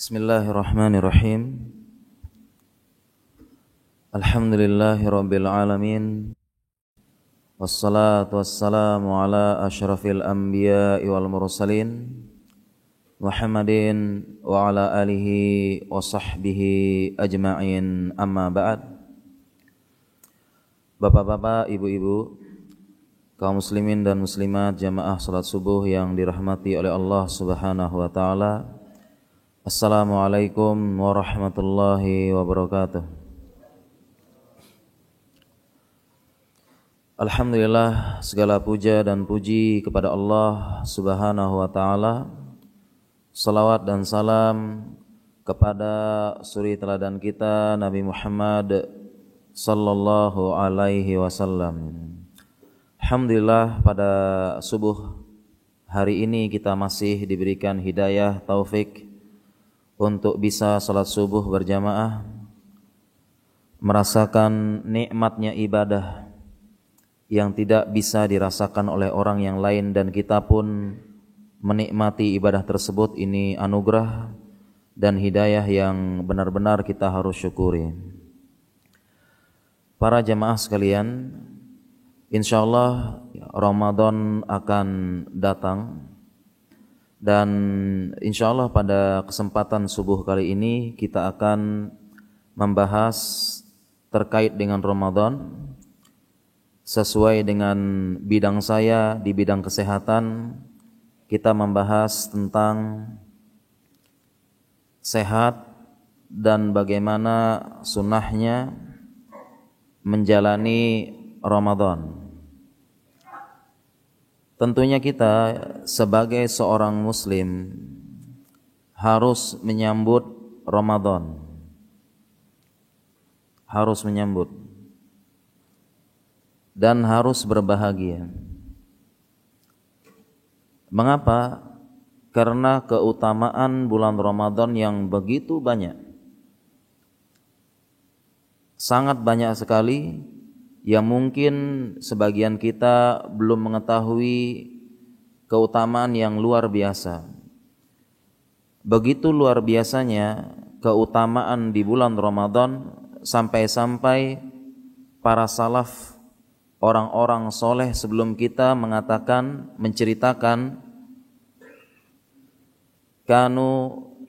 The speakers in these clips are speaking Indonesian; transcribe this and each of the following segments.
Bismillahirrahmanirrahim. Alhamdulillahirabbil alamin. Wassalatu wassalamu ala asyrafil anbiya'i wal mursalin Muhammadin wa ala alihi wa sahbihi ajma'in, amma ba'd. Bapak-bapak, ibu-ibu, kaum muslimin dan muslimat jamaah salat subuh yang dirahmati oleh Allah Subhanahu wa taala. Assalamualaikum warahmatullahi wabarakatuh. Alhamdulillah, segala puja dan puji kepada Allah Subhanahu wa taala. Salawat dan salam kepada suri teladan kita Nabi Muhammad sallallahu alaihi wasallam. Alhamdulillah, pada subuh hari ini kita masih diberikan hidayah taufik untuk bisa salat subuh berjamaah, merasakan nikmatnya ibadah yang tidak bisa dirasakan oleh orang yang lain, dan kita pun menikmati ibadah tersebut. Ini anugerah dan hidayah yang benar-benar kita harus syukuri. Para jamaah sekalian, insyaallah Ramadan akan datang. Dan insyaallah pada kesempatan subuh kali ini kita akan membahas terkait dengan Ramadan sesuai dengan bidang saya di bidang kesehatan. Kita membahas tentang sehat dan bagaimana sunnahnya menjalani Ramadan. Tentunya kita sebagai seorang muslim harus menyambut Ramadan. Harus menyambut dan harus berbahagia. Mengapa? Karena keutamaan bulan Ramadan yang begitu banyak. Sangat banyak sekali yang mungkin sebagian kita belum mengetahui keutamaan yang luar biasa. Begitu luar biasanya keutamaan di bulan Ramadan sampai-sampai para salaf, orang-orang soleh sebelum kita menceritakan kanu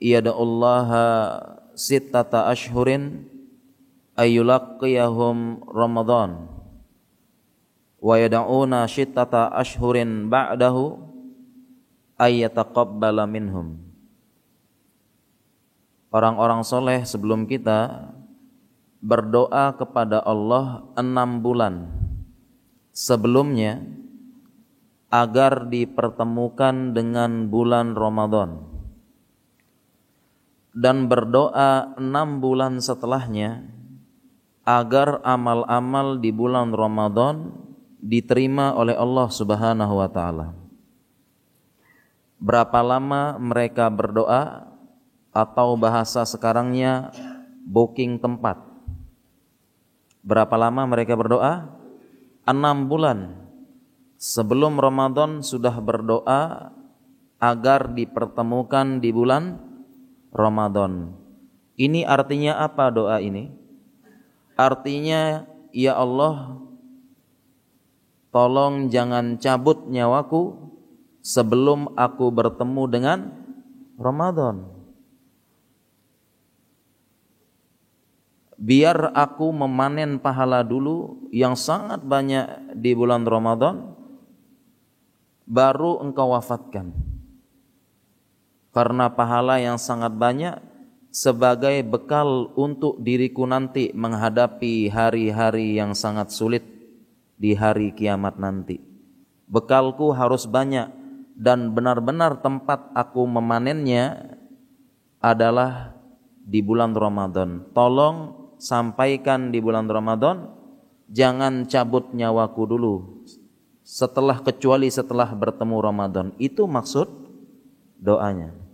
yada'ullaha sittata ashhurin ayyulaqqiyahum Ramadan wa yada'una syittata ashhurin ba'dahu ayyataqabbala minhum. Orang-orang soleh sebelum kita berdoa kepada Allah 6 bulan sebelumnya agar dipertemukan dengan bulan Ramadan, dan berdoa 6 bulan setelahnya agar amal-amal di bulan Ramadan diterima oleh Allah Subhanahu wa taala. Berapa lama mereka berdoa, atau bahasa sekarangnya booking tempat. Berapa lama mereka berdoa? 6 bulan sebelum Ramadan sudah berdoa agar dipertemukan di bulan Ramadan. Ini artinya apa doa ini? Artinya, ya Allah, tolong jangan cabut nyawaku sebelum aku bertemu dengan Ramadan. Biar aku memanen pahala dulu yang sangat banyak di bulan Ramadan, baru engkau wafatkan. Karena pahala yang sangat banyak sebagai bekal untuk diriku nanti menghadapi hari-hari yang sangat sulit di hari kiamat nanti. Bekalku harus banyak, dan benar-benar tempat aku memanennya adalah di bulan Ramadan. Tolong sampaikan di bulan Ramadan, jangan cabut nyawaku dulu kecuali setelah bertemu Ramadan. Itu maksud doanya.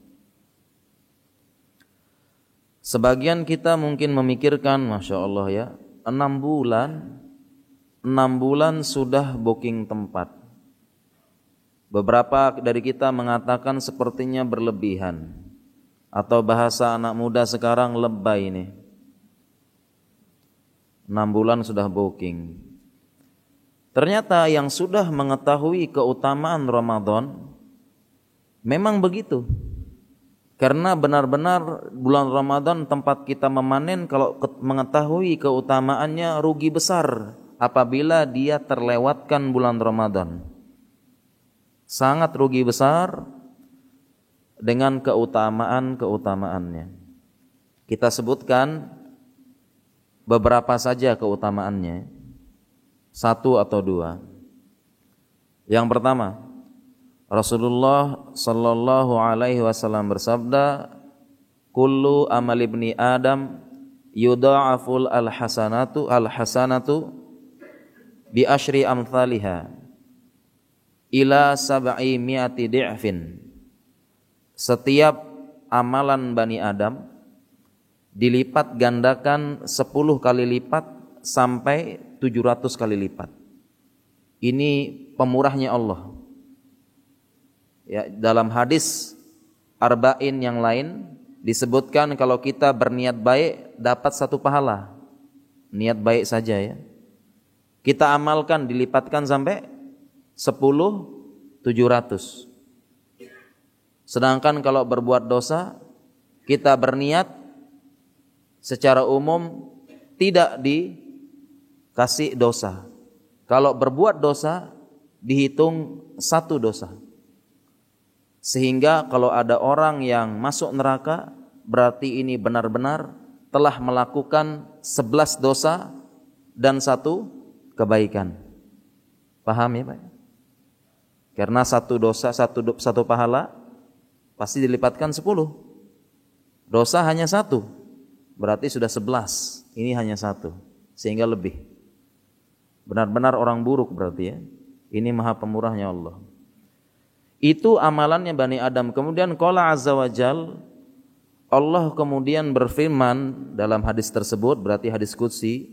Sebagian kita mungkin memikirkan, Masya Allah ya, 6 bulan sudah booking tempat. Beberapa dari kita mengatakan sepertinya berlebihan. Atau bahasa anak muda sekarang lebay ini. 6 bulan sudah booking. Ternyata yang sudah mengetahui keutamaan Ramadan memang begitu. Karena benar-benar bulan Ramadan tempat kita memanen, kalau mengetahui keutamaannya rugi besar apabila dia terlewatkan bulan Ramadan. Sangat rugi besar dengan keutamaan-keutamaannya. Kita sebutkan beberapa saja keutamaannya, 1 atau 2. Yang pertama, Rasulullah sallallahu alaihi wasallam bersabda, "Kullu amal ibni Adam yudha'aful al-hasanatu bi asyri amthaliha ila sab'i mi'ati di'fin." Setiap amalan Bani Adam dilipat gandakan 10 kali lipat sampai 700 kali lipat. Ini pemurahnya Allah. Ya, dalam hadis arba'in yang lain disebutkan kalau kita berniat baik dapat 1 pahala. Niat baik saja ya. Kita amalkan dilipatkan sampai 10.700. Sedangkan kalau berbuat dosa, kita berniat secara umum tidak dikasih dosa. Kalau berbuat dosa dihitung 1 dosa. Sehingga kalau ada orang yang masuk neraka, berarti ini benar-benar telah melakukan 11 dosa dan 1 kebaikan. Paham ya Pak? Karena 1 dosa, 1 pahala pasti dilipatkan 10. Dosa hanya 1, berarti sudah 11. Ini hanya 1, sehingga lebih. Benar-benar orang buruk berarti ya. Ini maha pemurahnya Allah. Itu amalannya Bani Adam. Kemudian qala azza wa jal, Allah kemudian berfirman dalam hadis tersebut, berarti hadis qudsi.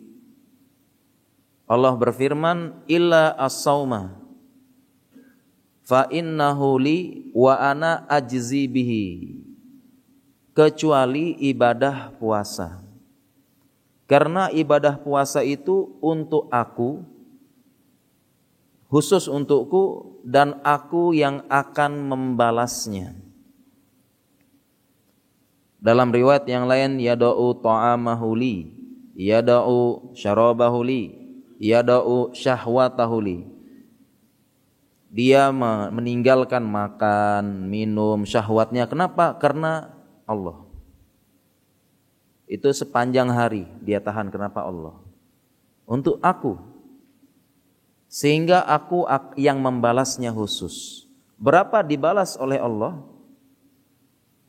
Allah berfirman, illa as-sauma fa innahu li wa ana ajzi bihi. Kecuali ibadah puasa. Karena ibadah puasa itu untuk aku, khusus untukku, dan aku yang akan membalasnya. Dalam riwayat yang lain, yada'u ta'amahu li, yada'u syarabahu li, yada'u syahwatahu li. Dia meninggalkan makan, minum, syahwatnya. Kenapa? Karena Allah. Itu sepanjang hari dia tahan. Kenapa Allah? Untuk aku. Sehingga aku yang membalasnya khusus. Berapa dibalas oleh Allah?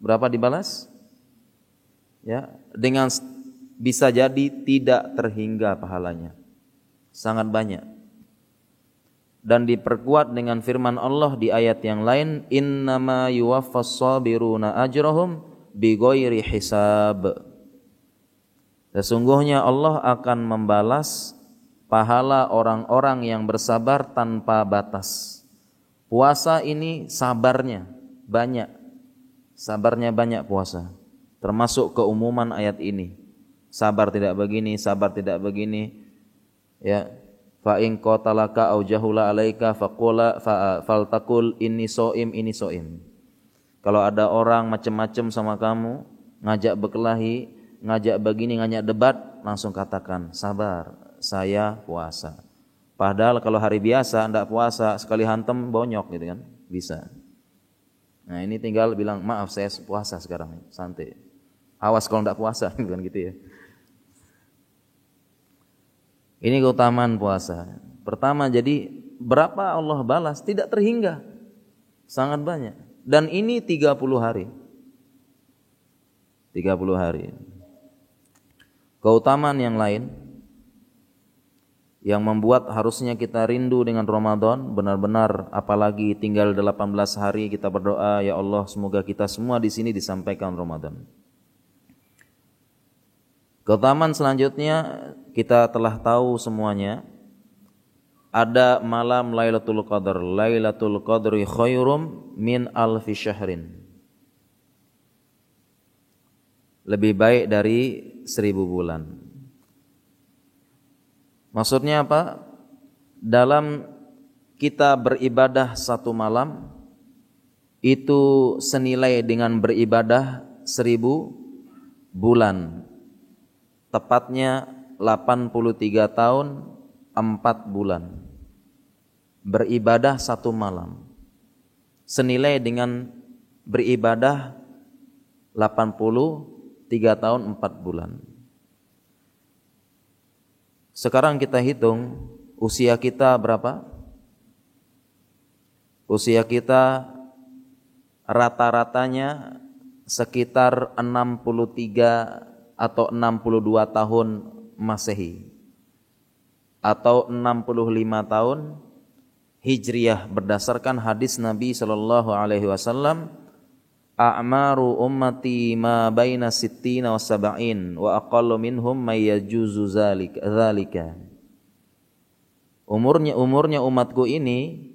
Berapa dibalas? Ya, dengan bisa jadi tidak terhingga pahalanya. Sangat banyak. Dan diperkuat dengan firman Allah di ayat yang lain, innama yuwaffas sabiruna ajrahum bighairi hisab. Sesungguhnya Allah akan membalas pahala orang-orang yang bersabar tanpa batas. Puasa ini sabarnya banyak. Sabarnya banyak puasa. Termasuk keumuman ayat ini. Sabar tidak begini, sabar tidak begini. Ya. Fa in qatalaka au jahula alaika faqula faltaqul inni shaim. Kalau ada orang macam-macam sama kamu, ngajak berkelahi, ngajak begini, ngajak debat, langsung katakan sabar, saya puasa. Padahal kalau hari biasa enggak puasa, sekali hantem bonyok gitu kan, bisa. Nah, ini tinggal bilang maaf saya puasa sekarang, santai. Awas kalau enggak puasa kan gitu ya. Ini keutamaan puasa. Pertama, jadi berapa Allah balas? Tidak terhingga. Sangat banyak. Dan ini 30 hari. 30 hari. Keutamaan yang lain yang membuat harusnya kita rindu dengan Ramadan, benar-benar apalagi tinggal 18 hari kita berdoa, ya Allah semoga kita semua di sini disampaikan Ramadan. Keutamaan selanjutnya kita telah tahu semuanya. Ada malam Lailatul Qadar. Lailatul Qadri khairum min alfi syahrin. lebih baik dari 1000 bulan. Maksudnya apa? Dalam kita beribadah satu malam itu senilai dengan beribadah 1000 bulan. Tepatnya 83 tahun 4 bulan. Beribadah satu malam senilai dengan beribadah 83 tahun 4 bulan. Sekarang kita hitung usia kita berapa? Usia kita rata-ratanya sekitar 63 atau 62 tahun Masehi atau 65 tahun Hijriyah berdasarkan hadis Nabi sallallahu alaihi wasallam, a'maru ummati ma baina sittina wa sab'in wa aqallu minhum may yajuzu dzalika. Umurnya umatku ini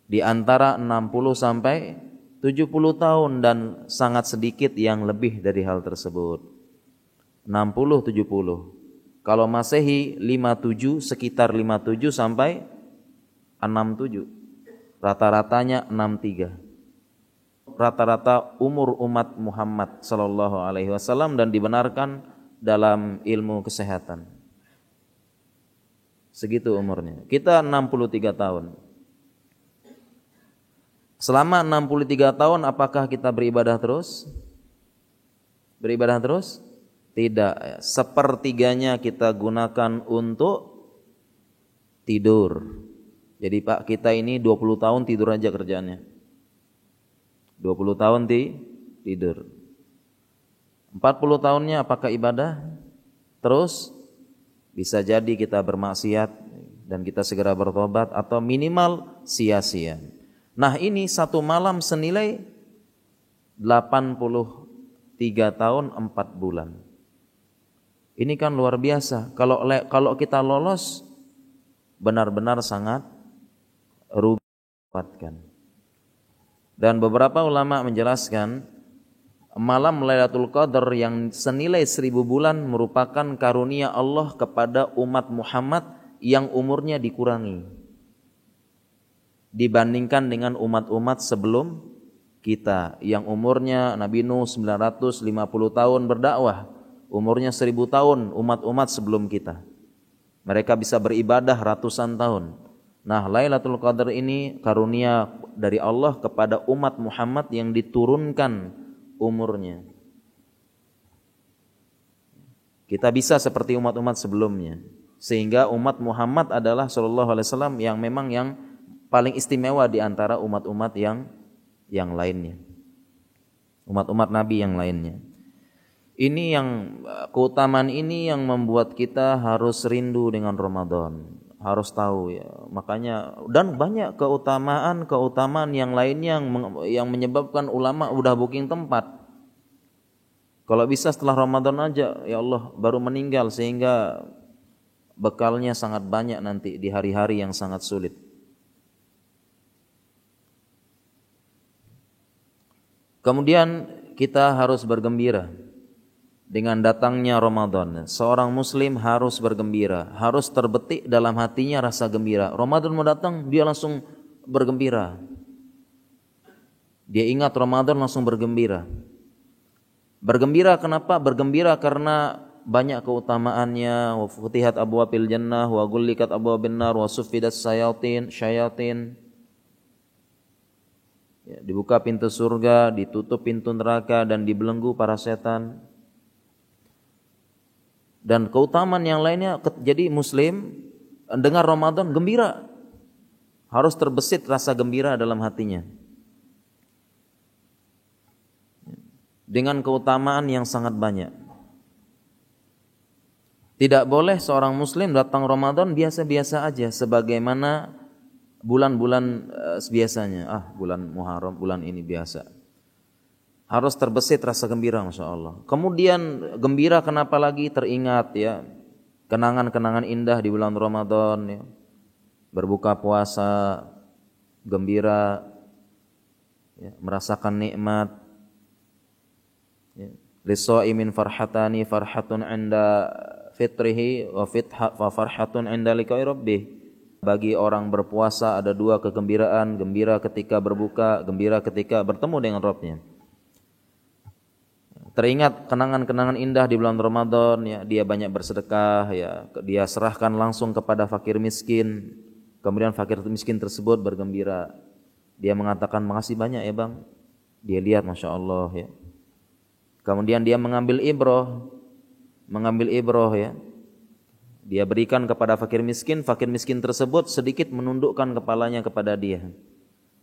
di antara 60 sampai 70 tahun dan sangat sedikit yang lebih dari hal tersebut. 60 70. Kalau Masehi 57, sekitar 57 sampai 67. Rata-ratanya 63. Rata-rata umur umat Muhammad sallallahu alaihi wasallam dan dibenarkan dalam ilmu kesehatan. Segitu umurnya. Kita 63 tahun. Selama 63 tahun apakah kita beribadah terus? Beribadah terus? Tidak. Sepertiganya kita gunakan untuk tidur. Jadi Pak, kita ini 20 tahun tidur aja kerjaannya. 20 tahun tidur. 40 tahunnya apakah ibadah? Terus bisa jadi kita bermaksiat dan kita segera bertobat atau minimal sia-sia. Nah, ini satu malam senilai 83 tahun 4 bulan. Ini kan luar biasa. Kalau kita lolos benar-benar sangat rugi. Dan beberapa ulama menjelaskan malam Lailatul Qadar yang senilai 1000 bulan merupakan karunia Allah kepada umat Muhammad yang umurnya dikurangi dibandingkan dengan umat-umat sebelum kita yang umurnya Nabi Nuh 950 tahun berdakwah, umurnya 1000 tahun umat-umat sebelum kita. Mereka bisa beribadah ratusan tahun. Nah, Lailatul Qadar ini karunia dari Allah kepada umat Muhammad yang diturunkan umurnya. Kita bisa seperti umat-umat sebelumnya. Sehingga umat Muhammad adalah sallallahu alaihi wasallam yang memang yang paling istimewa di antara umat-umat yang lainnya. Umat-umat Nabi yang lainnya. Ini yang keutamaan ini yang membuat kita harus rindu dengan Ramadan. Harus tahu ya. Makanya dan banyak keutamaan yang lainnya yang menyebabkan ulama udah booking tempat. Kalau bisa setelah Ramadan aja, ya Allah, baru meninggal sehingga bekalnya sangat banyak nanti di hari-hari yang sangat sulit. Kemudian kita harus bergembira dengan datangnya Ramadan. Seorang muslim harus bergembira, harus terbetik dalam hatinya rasa gembira. Ramadan mau datang, dia langsung bergembira. Dia ingat Ramadan langsung bergembira. Bergembira kenapa? Bergembira karena banyak keutamaannya. Wa futihat abwabil jannah wa ghullikat abwabun nar wa suffidas syayatin. Ya, dibuka pintu surga, ditutup pintu neraka dan dibelenggu para setan. Dan keutamaan yang lainnya, jadi muslim dengar Ramadan gembira, harus terbesit rasa gembira dalam hatinya dengan keutamaan yang sangat banyak. Tidak boleh seorang muslim datang Ramadan biasa-biasa aja sebagaimana bulan-bulan biasanya. Bulan Muharram, bulan ini biasa. Harus terbesit rasa gembira, Masya Allah. Kemudian gembira kenapa lagi? Teringat ya kenangan-kenangan indah di bulan Ramadan ya. Berbuka puasa, gembira ya, merasakan nikmat ya. Lis-shaimin farhatani, farhatun 'inda fitrihi wa farhatun 'inda liqa'i rabbih. Bagi orang berpuasa ada dua kegembiraan, gembira ketika berbuka, gembira ketika bertemu dengan Rabbnya. Teringat kenangan-kenangan indah di bulan Ramadan, ya, dia banyak bersedekah, ya, dia serahkan langsung kepada fakir miskin. Kemudian fakir miskin tersebut bergembira. Dia mengatakan, makasih banyak ya bang. Dia lihat, Masya Allah, ya. Kemudian dia mengambil ibroh, ya. Dia berikan kepada fakir miskin tersebut sedikit menundukkan kepalanya kepada dia,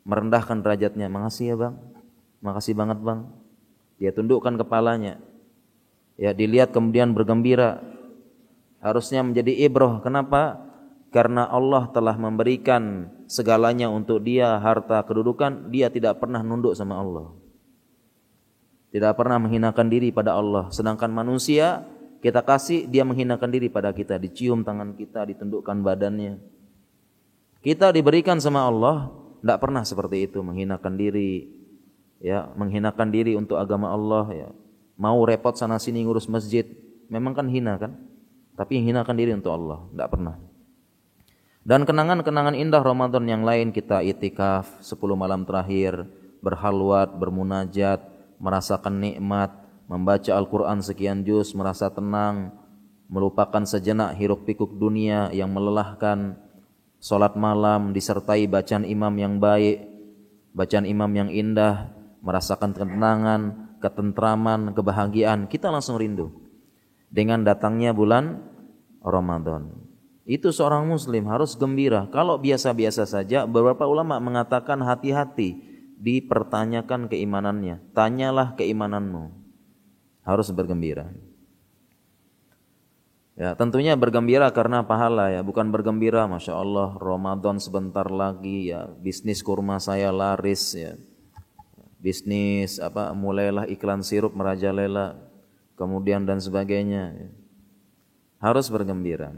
merendahkan derajatnya. Makasih ya bang, makasih banget bang. Dia tundukkan kepalanya, ya, dilihat kemudian bergembira. Harusnya menjadi ibroh. Kenapa? Karena Allah telah memberikan segalanya untuk dia, harta, kedudukan. Dia tidak pernah nunduk sama Allah, tidak pernah menghinakan diri pada Allah. Sedangkan manusia kita kasih, dia menghinakan diri pada kita, dicium tangan kita, ditundukkan badannya. Kita diberikan sama Allah, tidak pernah seperti itu, menghinakan diri, ya, menghinakan diri untuk agama Allah, ya. Mau repot sana sini ngurus masjid, memang kan hina kan? Tapi hinakan diri untuk Allah, tidak pernah. Dan kenangan-kenangan indah Ramadan yang lain, kita itikaf 10 malam terakhir, berhalwat, bermunajat, merasakan nikmat, membaca Al-Quran sekian juz, merasa tenang, melupakan sejenak hiruk pikuk dunia yang melelahkan. Salat malam disertai bacaan imam yang baik, bacaan imam yang indah, merasakan ketenangan, ketentraman, kebahagiaan. Kita langsung rindu dengan datangnya bulan Ramadan. Itu seorang muslim harus gembira. Kalau biasa-biasa saja, beberapa ulama mengatakan hati-hati, dipertanyakan keimanannya. Tanyalah keimananmu. Harus bergembira. Ya, tentunya bergembira karena pahala, ya, bukan bergembira Masya Allah Ramadan sebentar lagi, ya, bisnis kurma saya laris, ya. Bisnis mulailah iklan sirup merajalela, kemudian dan sebagainya, ya. Harus bergembira.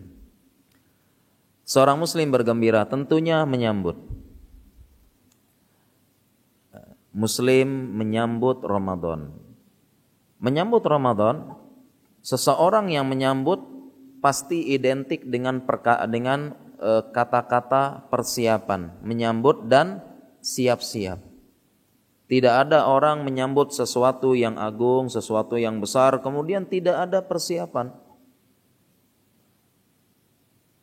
Seorang muslim bergembira tentunya menyambut. Muslim menyambut Ramadan. Menyambut Ramadan, seseorang yang menyambut pasti identik dengan kata-kata persiapan, menyambut dan siap-siap. Tidak ada orang menyambut sesuatu yang agung, sesuatu yang besar, kemudian tidak ada persiapan.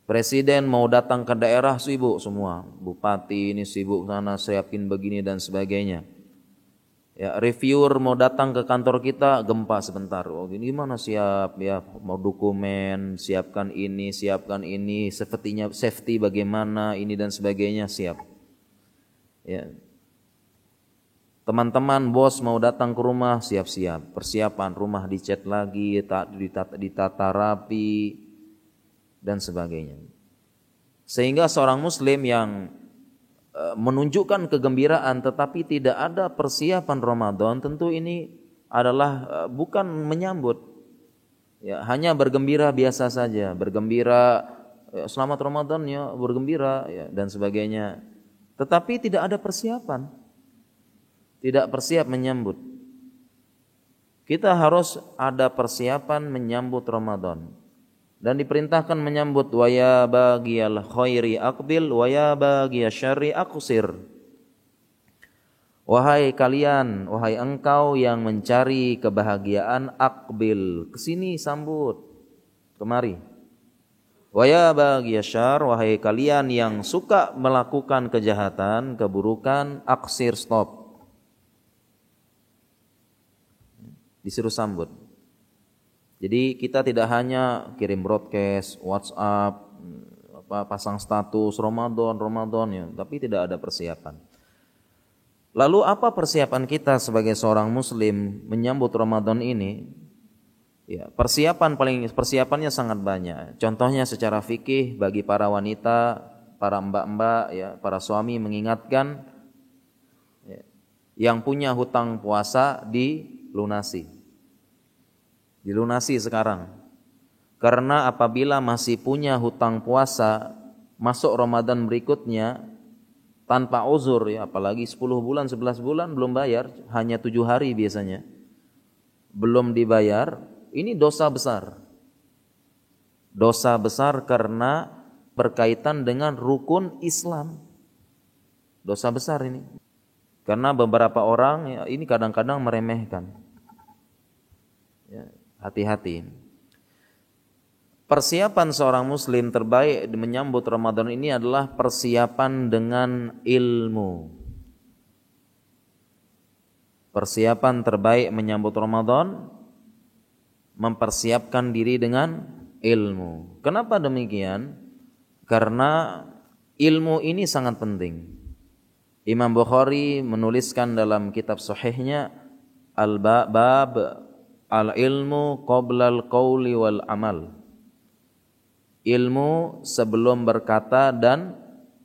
Presiden mau datang ke daerah sibuk semua, bupati ini sibuk sana siapin begini dan sebagainya. Ya, reviewer mau datang ke kantor kita, gempa sebentar. Oh, gimana siap, ya, mau dokumen, siapkan ini, safety bagaimana, ini dan sebagainya, siap. Ya. Teman-teman bos mau datang ke rumah, siap-siap. Persiapan rumah dicat lagi, ditata rapi dan sebagainya. Sehingga seorang muslim yang menunjukkan kegembiraan tetapi tidak ada persiapan Ramadan, tentu ini adalah bukan menyambut, ya, hanya bergembira biasa saja, bergembira, ya, selamat Ramadan, ya, bergembira, ya, dan sebagainya, tetapi tidak ada persiapan, tidak persiap menyambut. Kita harus ada persiapan menyambut Ramadan. Dan diperintahkan menyambut, wa ya bagiyal khairi aqbil wa ya bagiyasy syarri aqsir. Wahai kalian, wahai engkau yang mencari kebahagiaan, aqbil, kesini sambut, kemari. Wa ya bagiyasy syarr, wahai kalian yang suka melakukan kejahatan, keburukan, aqsir, stop. Disuruh sambut. Jadi kita tidak hanya kirim broadcast, WhatsApp, pasang status Ramadan, ya, tapi tidak ada persiapan. Lalu apa persiapan kita sebagai seorang muslim menyambut Ramadan ini? Ya, persiapannya sangat banyak. Contohnya secara fikih bagi para wanita, para mbak-mbak, ya, para suami mengingatkan, ya, yang punya hutang puasa dilunasi sekarang. Karena apabila masih punya hutang puasa masuk Ramadan berikutnya tanpa uzur, ya, apalagi 10 bulan, 11 bulan belum bayar, hanya 7 hari biasanya, belum dibayar, ini dosa besar. Dosa besar karena berkaitan dengan rukun Islam. Dosa besar ini. Karena beberapa orang ya, ini kadang-kadang meremehkan. Ya, hati-hati. Persiapan seorang muslim terbaik menyambut Ramadan ini adalah persiapan dengan ilmu. Persiapan terbaik menyambut Ramadan, mempersiapkan diri dengan ilmu. Kenapa demikian? Karena ilmu ini sangat penting. Imam Bukhari menuliskan dalam kitab sahihnya al-bab al-ilmu qabla al-qawli wal amal. Ilmu sebelum berkata dan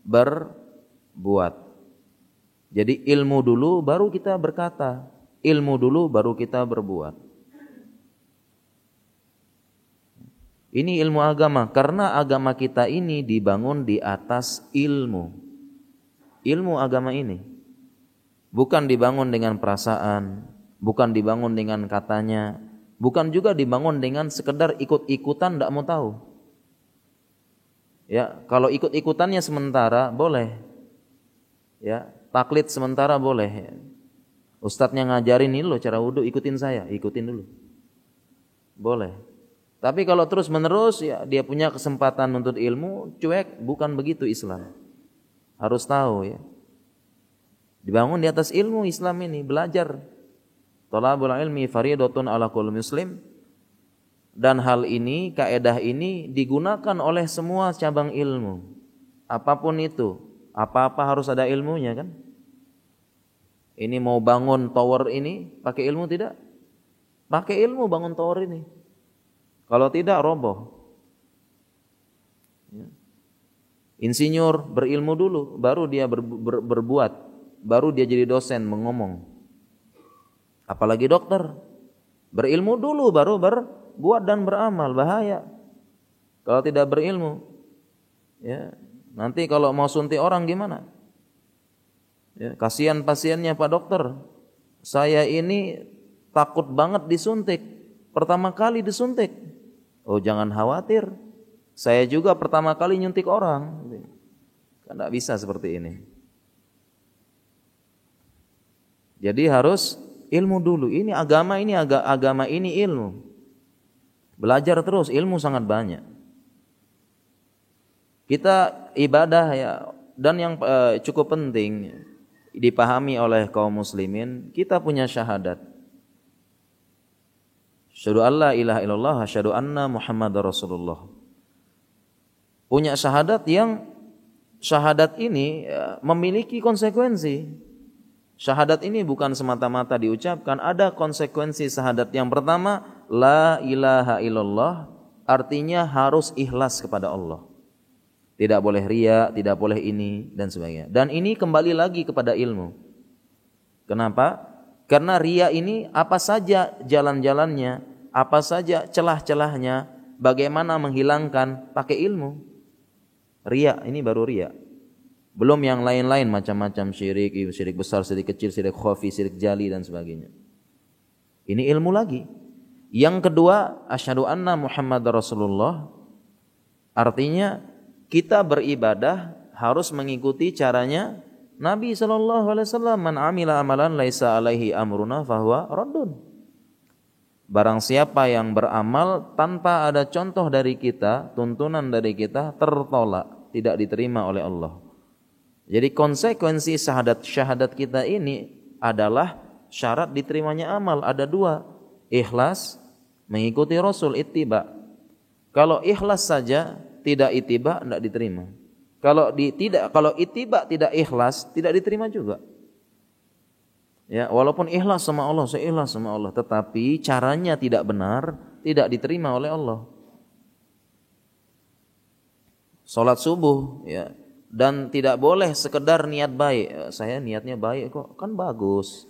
berbuat. Jadi ilmu dulu baru kita berkata, ilmu dulu baru kita berbuat. Ini ilmu agama, karena agama kita ini dibangun di atas ilmu. Ilmu agama ini bukan dibangun dengan perasaan, bukan dibangun dengan katanya, bukan juga dibangun dengan sekedar ikut-ikutan tidak mau tahu. Ya, kalau ikut-ikutannya sementara boleh. Ya, taklid sementara boleh. Ustadznya ngajarin ini loh cara wudu, ikutin saya, ikutin dulu. Boleh. Tapi kalau terus menerus ya dia punya kesempatan untuk ilmu, cuek, bukan begitu Islam. Harus tahu ya. Dibangun di atas ilmu Islam ini, belajar. Thalabul ilmi fardhatun ala kulli muslim. Dan hal ini, kaedah ini digunakan oleh semua cabang ilmu. Apapun itu, apa-apa harus ada ilmunya kan? Ini mau bangun tower ini pakai ilmu tidak? Pakai ilmu bangun tower ini. Kalau tidak roboh. Insinyur berilmu dulu, baru dia berbuat, baru dia jadi dosen mengomong. Apalagi dokter, berilmu dulu baru berbuat dan beramal, bahaya. Kalau tidak berilmu, ya nanti kalau mau suntik orang gimana? Ya, kasihan pasiennya Pak Dokter, saya ini takut banget disuntik, pertama kali disuntik. Oh jangan khawatir, saya juga pertama kali nyuntik orang. Kan tidak bisa seperti ini. Jadi harus ilmu dulu. Ini agama ini ilmu. Belajar terus, ilmu sangat banyak. Kita ibadah ya, dan yang cukup penting dipahami oleh kaum muslimin, kita punya syahadat. Asyhadu an la ilaha illallah, asyhadu anna Muhammadar Rasulullah. Punya syahadat yang syahadat ini memiliki konsekuensi. Syahadat ini bukan semata-mata diucapkan, ada konsekuensi syahadat. Yang pertama, la ilaha illallah, artinya harus ikhlas kepada Allah. Tidak boleh riya, tidak boleh ini dan sebagainya. Dan ini kembali lagi kepada ilmu. Kenapa? Karena riya ini apa saja jalan-jalannya, apa saja celah-celahnya, bagaimana menghilangkan, pakai ilmu. Riya, ini baru riya. Belum yang lain-lain macam-macam syirik, syirik besar, syirik kecil, syirik khafi, syirik jali dan sebagainya. Ini ilmu lagi. Yang kedua, asyhadu anna Muhammadar Rasulullah. Artinya kita beribadah harus mengikuti caranya Nabi SAW. Man amila amalan laisa alaihi amruna fahuwa raddun. Barang siapa yang beramal tanpa ada contoh dari kita, tuntunan dari kita, tertolak, tidak diterima oleh Allah. Jadi konsekuensi syahadat kita ini adalah syarat diterimanya amal. Ada dua, ikhlas, mengikuti Rasul, ittiba. Kalau ikhlas saja tidak ittiba, tidak diterima. Kalau ittiba tidak ikhlas, tidak diterima juga. Ya, walaupun ikhlas sama Allah, saya ikhlas sama Allah, tetapi caranya tidak benar, tidak diterima oleh Allah. Salat subuh, ya, dan tidak boleh sekedar niat baik. Saya niatnya baik kok, kan bagus.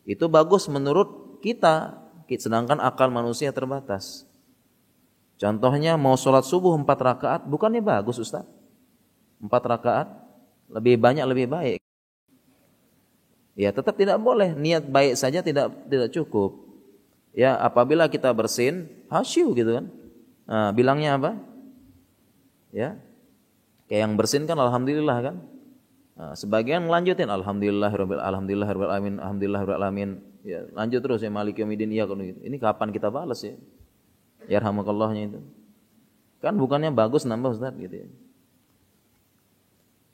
Itu bagus menurut kita, sedangkan akal manusia terbatas. Contohnya mau sholat subuh 4 rakaat, bukannya bagus Ustaz? 4 rakaat, lebih banyak lebih baik. Ya tetap tidak boleh, niat baik saja tidak cukup. Ya, apabila kita bersin, hasyu gitu kan. Nah, bilangnya apa? Ya. Kayak yang bersin kan alhamdulillah kan. Nah, sebagian melanjutin alhamdulillahirabbil alamin, alhamdulillahirabbil alamin. Ya, lanjut terus ya maliki yaumiddin iya kalau gitu. Ini kapan kita balas ya? Yarhamukallahu-nya itu. Kan bukannya bagus nambah Ustaz gitu ya.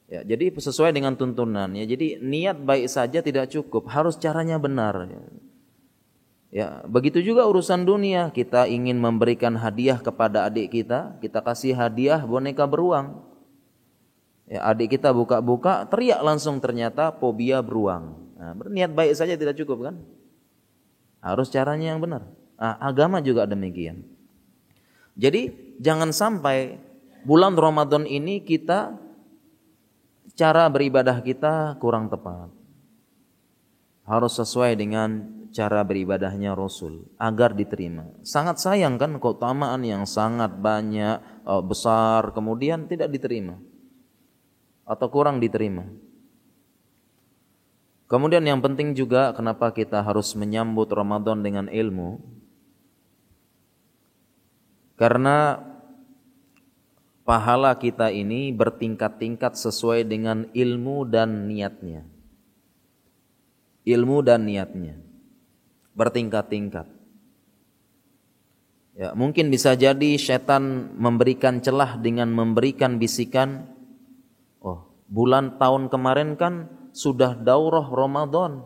Ya, jadi sesuai dengan tuntunan ya. Jadi niat baik saja tidak cukup, harus caranya benar ya. Ya, begitu juga urusan dunia, kita ingin memberikan hadiah kepada adik kita kasih hadiah boneka beruang. Ya, adik kita buka-buka, teriak langsung ternyata fobia beruang. Nah, berniat baik saja tidak cukup kan? Harus caranya yang benar. Nah, agama juga demikian. Jadi jangan sampai bulan Ramadan ini kita cara beribadah kita kurang tepat. Harus sesuai dengan cara beribadahnya Rasul agar diterima. Sangat sayang kan keutamaan yang sangat banyak, besar, kemudian tidak diterima atau kurang diterima. Kemudian yang penting juga kenapa kita harus menyambut Ramadan dengan ilmu? Karena pahala kita ini bertingkat-tingkat sesuai dengan ilmu dan niatnya. Ilmu dan niatnya bertingkat-tingkat. Ya, mungkin bisa jadi setan memberikan celah dengan memberikan bisikan, oh, bulan tahun kemarin kan sudah daurah Ramadan.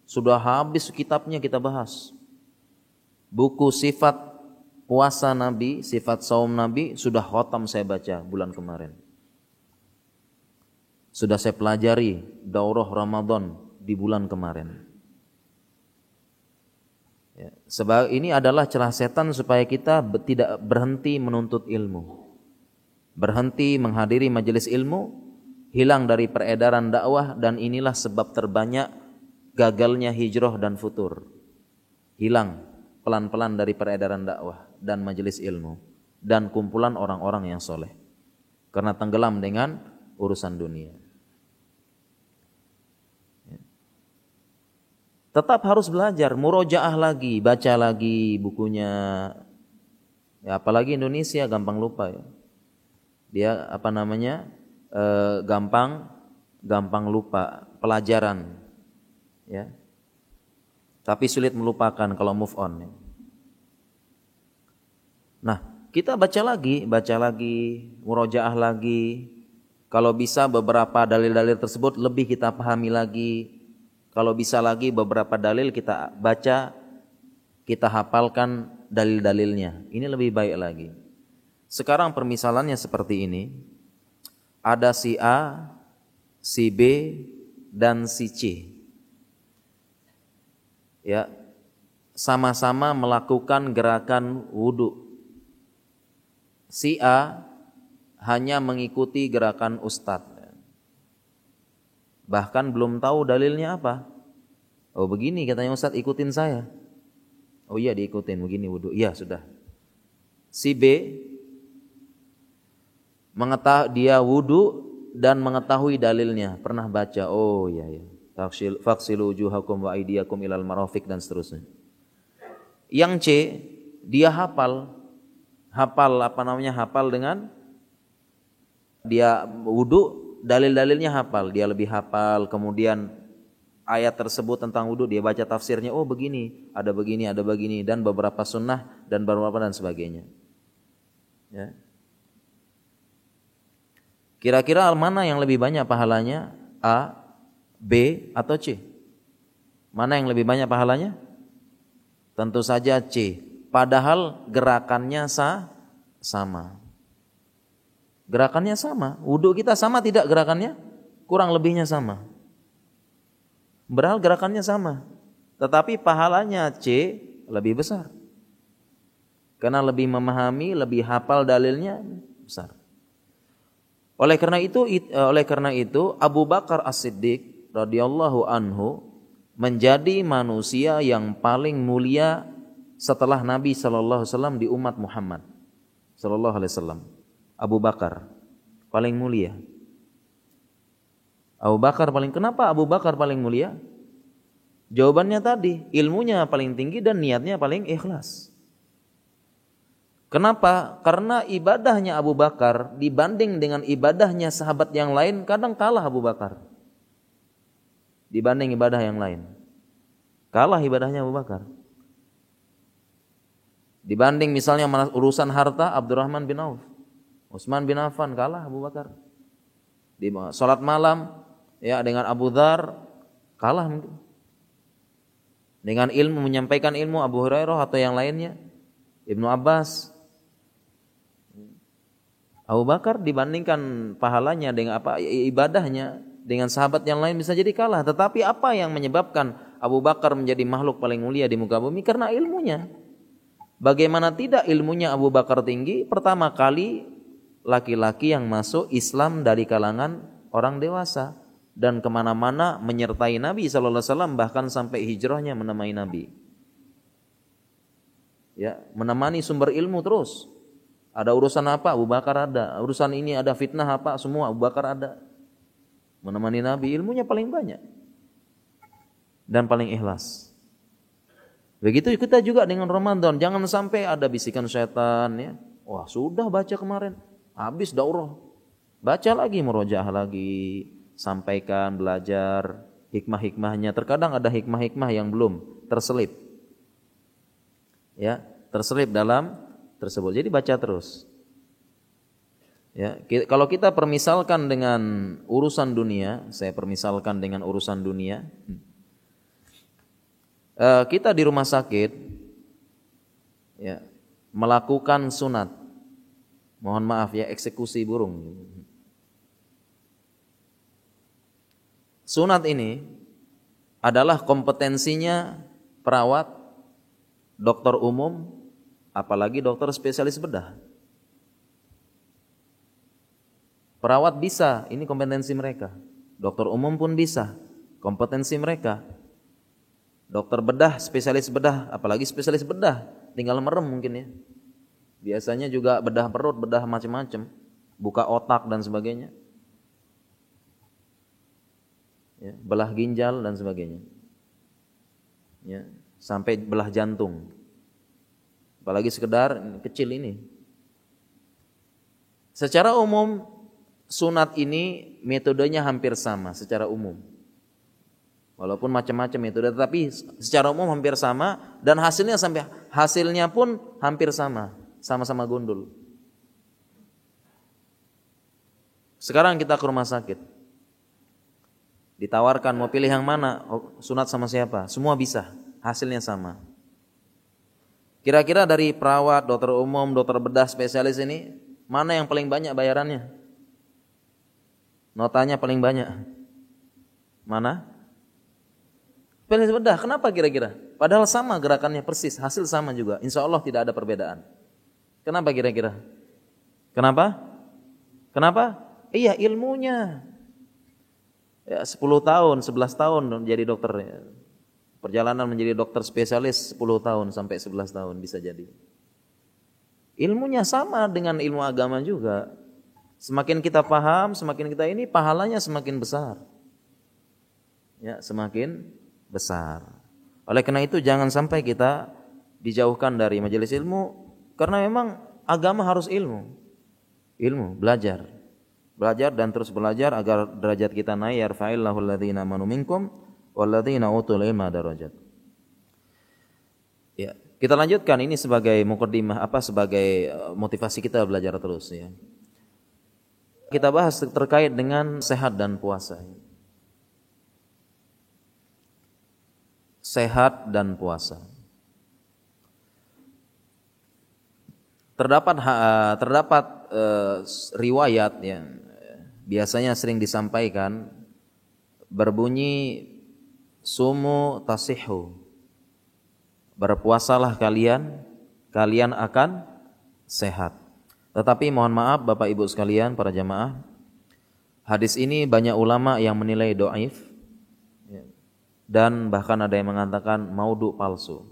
Sudah habis kitabnya kita bahas. Buku sifat puasa Nabi, sifat saum Nabi sudah khatam saya baca bulan kemarin. Sudah saya pelajari daurah Ramadan di bulan kemarin. Ya, sebab ini adalah celah setan supaya kita tidak berhenti menuntut ilmu. Berhenti menghadiri majelis ilmu, hilang dari peredaran dakwah, dan inilah sebab terbanyak gagalnya hijrah dan futur. Hilang pelan-pelan dari peredaran dakwah dan majelis ilmu dan kumpulan orang-orang yang soleh. Karena tenggelam dengan urusan dunia. Tetap harus belajar, murojaah lagi, baca lagi bukunya. Ya, apalagi Indonesia gampang lupa ya. Dia gampang lupa pelajaran. Ya. Tapi sulit melupakan kalau move on. Ya. Nah, kita baca lagi, murojaah lagi. Kalau bisa beberapa dalil-dalil tersebut lebih kita pahami lagi. Kalau bisa lagi beberapa dalil kita baca, kita hafalkan dalil-dalilnya. Ini lebih baik lagi. Sekarang permisalannya seperti ini. Ada si A, si B, dan si C. Ya, sama-sama melakukan gerakan wudu. Si A hanya mengikuti gerakan ustadz. Bahkan belum tahu dalilnya apa. Oh begini katanya Ustadz, ikutin saya. Oh iya diikutin, begini wudu. Iya sudah. Si B dia wudu dan mengetahui dalilnya, pernah baca. Oh iya. Faksilu wujuhakum wa aydiyakum ilal marafiq dan seterusnya. Yang C dia hafal dengan dia wudu. Dalil-dalilnya hafal, dia lebih hafal, kemudian ayat tersebut tentang wudu dia baca tafsirnya, oh begini, ada begini dan beberapa sunnah dan beberapa dan sebagainya. Ya. Kira-kira mana yang lebih banyak pahalanya? A, B atau C? Mana yang lebih banyak pahalanya? Tentu saja C. Padahal gerakannya sama. Gerakannya sama, wudu kita sama tidak gerakannya? Kurang lebihnya sama. Berhal gerakannya sama, tetapi pahalanya C lebih besar. Karena lebih memahami, lebih hafal dalilnya besar. Oleh karena itu Abu Bakar As-Siddiq radhiyallahu anhu menjadi manusia yang paling mulia setelah Nabi sallallahu alaihi wasallam di umat Muhammad sallallahu alaihi wasallam. Abu Bakar paling mulia. Kenapa Abu Bakar paling mulia? Jawabannya tadi, ilmunya paling tinggi dan niatnya paling ikhlas. Kenapa? Karena ibadahnya Abu Bakar dibanding dengan ibadahnya sahabat yang lain kadang kalah Abu Bakar. Dibanding ibadah yang lain. Kalah ibadahnya Abu Bakar. Dibanding misalnya urusan harta Abdurrahman bin Auf. Utsman bin Affan kalah Abu Bakar. Di salat malam ya dengan Abu Dzar kalah mungkin. Dengan ilmu menyampaikan ilmu Abu Hurairah atau yang lainnya, Ibnu Abbas. Abu Bakar dibandingkan pahalanya dengan ibadahnya dengan sahabat yang lain bisa jadi kalah. Tetapi apa yang menyebabkan Abu Bakar menjadi makhluk paling mulia di muka bumi? Karena ilmunya. Bagaimana tidak ilmunya Abu Bakar tinggi? Pertama kali laki-laki yang masuk Islam dari kalangan orang dewasa dan kemana-mana menyertai Nabi SAW, bahkan sampai hijrahnya menemani Nabi. Ya, menemani sumber ilmu terus. Ada urusan apa? Abu Bakar ada. Urusan ini ada fitnah apa? Semua Abu Bakar ada. Menemani Nabi, ilmunya paling banyak dan paling ikhlas. Begitu kita juga dengan Ramadan. Jangan sampai ada bisikan setan ya. Wah, sudah baca kemarin, habis daurah. Baca lagi, murojaah lagi, sampaikan, belajar hikmah-hikmahnya. Terkadang ada hikmah-hikmah yang belum terselip. Ya, terselip dalam tersebut. Jadi baca terus. Ya, kalau kita permisalkan dengan urusan dunia, saya permisalkan dengan urusan dunia. Kita di rumah sakit ya, melakukan sunat. Mohon maaf ya, eksekusi burung. Sunat ini adalah kompetensinya perawat, dokter umum, apalagi dokter spesialis bedah. Perawat bisa, ini kompetensi mereka. Dokter umum pun bisa, kompetensi mereka. Dokter bedah, spesialis bedah, apalagi spesialis bedah, tinggal merem mungkin ya. Biasanya juga bedah perut, bedah macam-macam, buka otak dan sebagainya. Ya, belah ginjal dan sebagainya. Ya, sampai belah jantung. Apalagi sekedar kecil ini. Secara umum sunat ini metodenya hampir sama secara umum. Walaupun macam-macam metode, tetapi secara umum hampir sama dan hasilnya pun hampir sama, sama-sama gundul. Sekarang kita ke rumah sakit. Ditawarkan mau pilih yang mana? Sunat sama siapa? Semua bisa, hasilnya sama. Kira-kira dari perawat, dokter umum, dokter bedah, spesialis ini, mana yang paling banyak bayarannya? Notanya paling banyak? Mana? Spesialis bedah. Kenapa kira-kira? Padahal sama gerakannya persis, hasil sama juga. Insya Allah tidak ada perbedaan. Kenapa kira-kira? Kenapa? Kenapa? Iya, ilmunya. Ya, 10 tahun, 11 tahun jadi dokter. Perjalanan menjadi dokter spesialis 10 tahun sampai 11 tahun bisa jadi. Ilmunya sama dengan ilmu agama juga. Semakin kita paham, semakin kita ini pahalanya semakin besar. Ya, semakin besar. Oleh karena itu jangan sampai kita dijauhkan dari majelis ilmu, karena memang agama harus ilmu. Ilmu, belajar. Belajar dan terus belajar agar derajat kita naik. Yarfa'illahu alladhina amanu minkum walladzina utul ilma darajat. Ya, kita lanjutkan ini sebagai muqaddimah, sebagai motivasi kita belajar terus ya. Kita bahas terkait dengan sehat dan puasa. Sehat dan puasa. Terdapat riwayat yang biasanya sering disampaikan berbunyi sumu tasihu. Berpuasalah kalian akan sehat. Tetapi mohon maaf Bapak Ibu sekalian, para jamaah, hadis ini banyak ulama yang menilai dhaif dan bahkan ada yang mengatakan maudhu, palsu.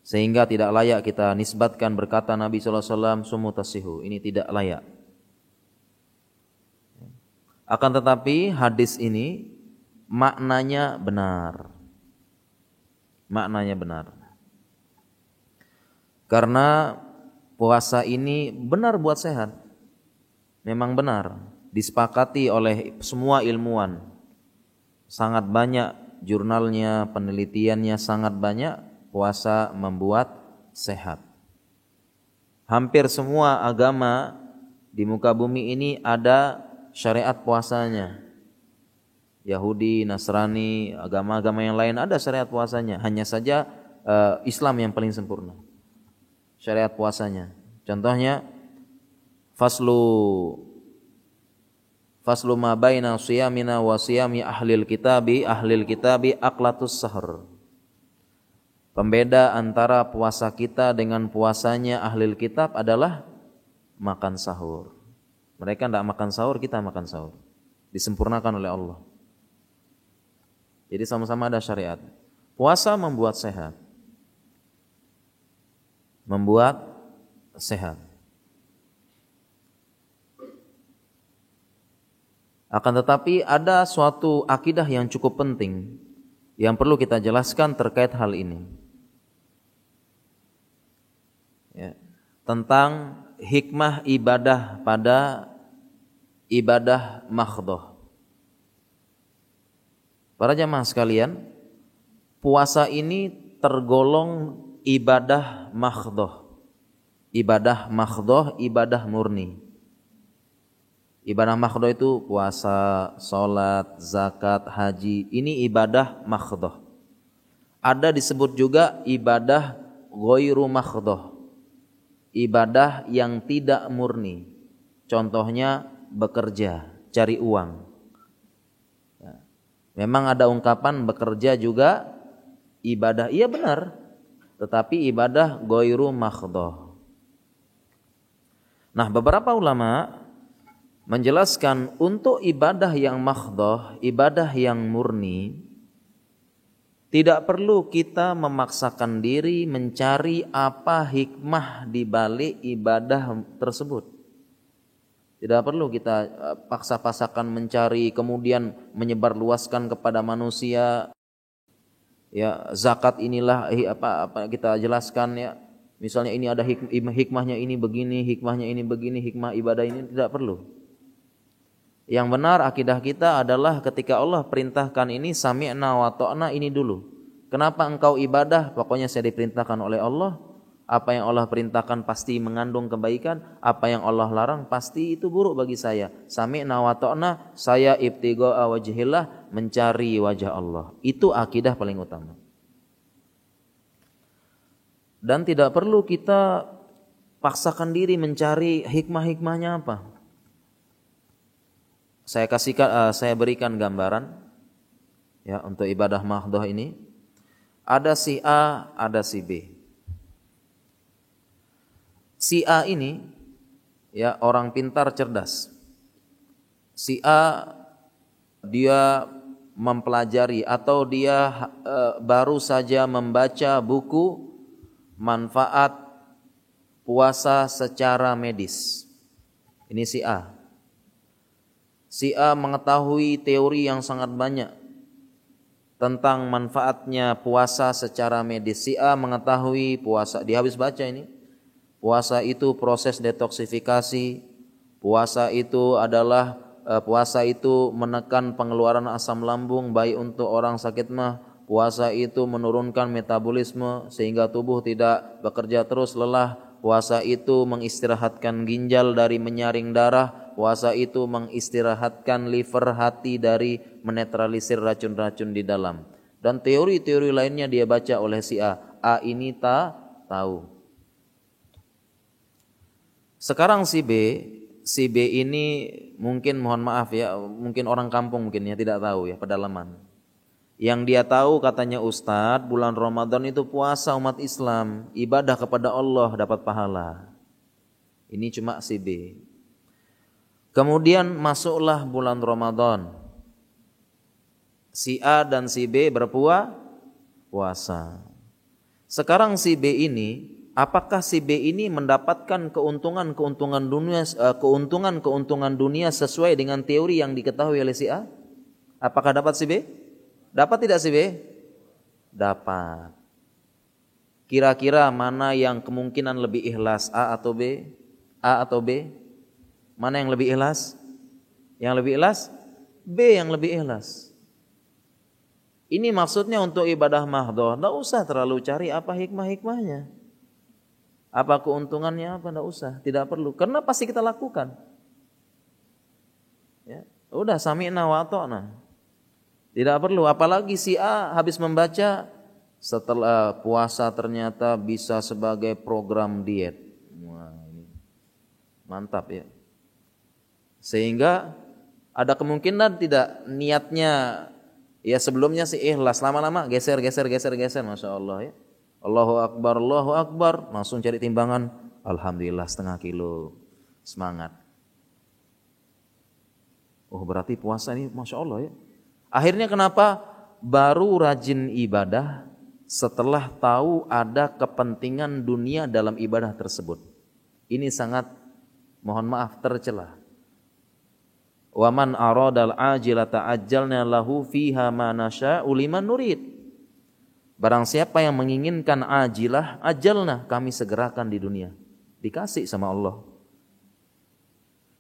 Sehingga tidak layak kita nisbatkan berkata Nabi SAW sumu tasihu. Ini tidak layak. Akan tetapi hadis ini maknanya benar. maknanya benar. Karena puasa ini benar buat sehat. Memang benar, disepakati oleh semua ilmuwan. Sangat banyak jurnalnya, penelitiannya sangat banyak, puasa membuat sehat. Hampir semua agama di muka bumi ini ada syariat puasanya. Yahudi, Nasrani, agama-agama yang lain ada syariat puasanya. Hanya saja Islam yang paling sempurna syariat puasanya. Contohnya faslu ma baina siyamina wa siyami ahlil kitabi aqlatus sahr. Pembeda antara puasa kita dengan puasanya ahlil kitab adalah makan sahur. Mereka tidak makan sahur, kita makan sahur. Disempurnakan oleh Allah. Jadi sama-sama ada syariat. Puasa membuat sehat. Membuat sehat. Akan tetapi ada suatu akidah yang cukup penting yang perlu kita jelaskan terkait hal ini. Ya, tentang hikmah ibadah pada ibadah mahdhah. Para jamaah sekalian, puasa ini tergolong ibadah mahdhah. Ibadah mahdhah, ibadah murni. Ibadah mahdhah itu puasa, salat, zakat, haji. Ini ibadah mahdhah. Ada disebut juga ibadah ghairu mahdhah. Ibadah yang tidak murni. Contohnya bekerja, cari uang. Memang ada ungkapan bekerja juga ibadah. Iya benar. Tetapi ibadah ghairu mahdhah. Nah, beberapa ulama menjelaskan untuk ibadah yang mahdhah, ibadah yang murni, tidak perlu kita memaksakan diri mencari apa hikmah di balik ibadah tersebut. Tidak perlu kita paksa-pasakan mencari kemudian menyebarluaskan kepada manusia. Ya, zakat inilah apa kita jelaskan ya. Misalnya ini ada hikmahnya ini begini, hikmahnya ini begini, hikmah ibadah ini tidak perlu. Yang benar akidah kita adalah ketika Allah perintahkan ini sami'na wa ta'na ini dulu. Kenapa engkau ibadah? Pokoknya saya diperintahkan oleh Allah. Apa yang Allah perintahkan pasti mengandung kebaikan. Apa yang Allah larang pasti itu buruk bagi saya. Sami'na wa ta'na, saya ibtigha'a wajhillah, mencari wajah Allah. Itu akidah paling utama. Dan tidak perlu kita paksakan diri mencari hikmah-hikmahnya apa. Saya berikan gambaran ya untuk ibadah mahdhah ini. Ada si A, ada si B. Si A ini ya orang pintar cerdas. Si A dia mempelajari atau dia baru saja membaca buku manfaat puasa secara medis. Ini si A. Si A mengetahui teori yang sangat banyak tentang manfaatnya puasa secara medis. Si A mengetahui puasa, dia habis baca ini. Puasa itu proses detoksifikasi. Puasa itu adalah puasa itu menekan pengeluaran asam lambung baik untuk orang sakit mah. Puasa itu menurunkan metabolisme sehingga tubuh tidak bekerja terus lelah. Puasa itu mengistirahatkan ginjal dari menyaring darah. Puasa itu mengistirahatkan liver hati dari menetralisir racun-racun di dalam. Dan teori-teori lainnya dia baca oleh si A. A ini tahu. Sekarang si B ini mungkin mohon maaf ya, mungkin orang kampung mungkin ya tidak tahu ya pedalaman. Yang dia tahu katanya Ustadz, bulan Ramadan itu puasa umat Islam, ibadah kepada Allah dapat pahala. Ini cuma si B. Kemudian masuklah bulan Ramadan. Si A dan si B berpuasa. Sekarang si B ini, apakah si B ini mendapatkan keuntungan dunia sesuai dengan teori yang diketahui oleh si A? Apakah dapat si B? Dapat tidak si B? Dapat. Kira-kira mana yang kemungkinan lebih ikhlas, A atau B? A atau B? Mana yang lebih ikhlas? Yang lebih ikhlas? B yang lebih ikhlas. Ini maksudnya untuk ibadah mahdhah, enggak usah terlalu cari apa hikmah-hikmahnya. Apa keuntungannya apa, enggak usah, tidak perlu. Karena pasti kita lakukan. Ya, udah sami'na wa ata'na. Tidak perlu, apalagi si A habis membaca setelah puasa ternyata bisa sebagai program diet. Wah, ini mantap ya. Sehingga ada kemungkinan tidak niatnya ya sebelumnya sih ikhlas, lama-lama geser, Masya Allah ya. Allahu Akbar, langsung cari timbangan, alhamdulillah setengah kilo, semangat. Oh berarti puasa ini Masya Allah ya. Akhirnya kenapa? Baru rajin ibadah setelah tahu ada kepentingan dunia dalam ibadah tersebut. Ini sangat, mohon maaf, tercela. Wa man aradal ajilata ajjalna lahu fiha ma nasya'u liman nurid. Barang siapa yang menginginkan ajilah, ajalna, kami segerakan di dunia. Dikasih sama Allah.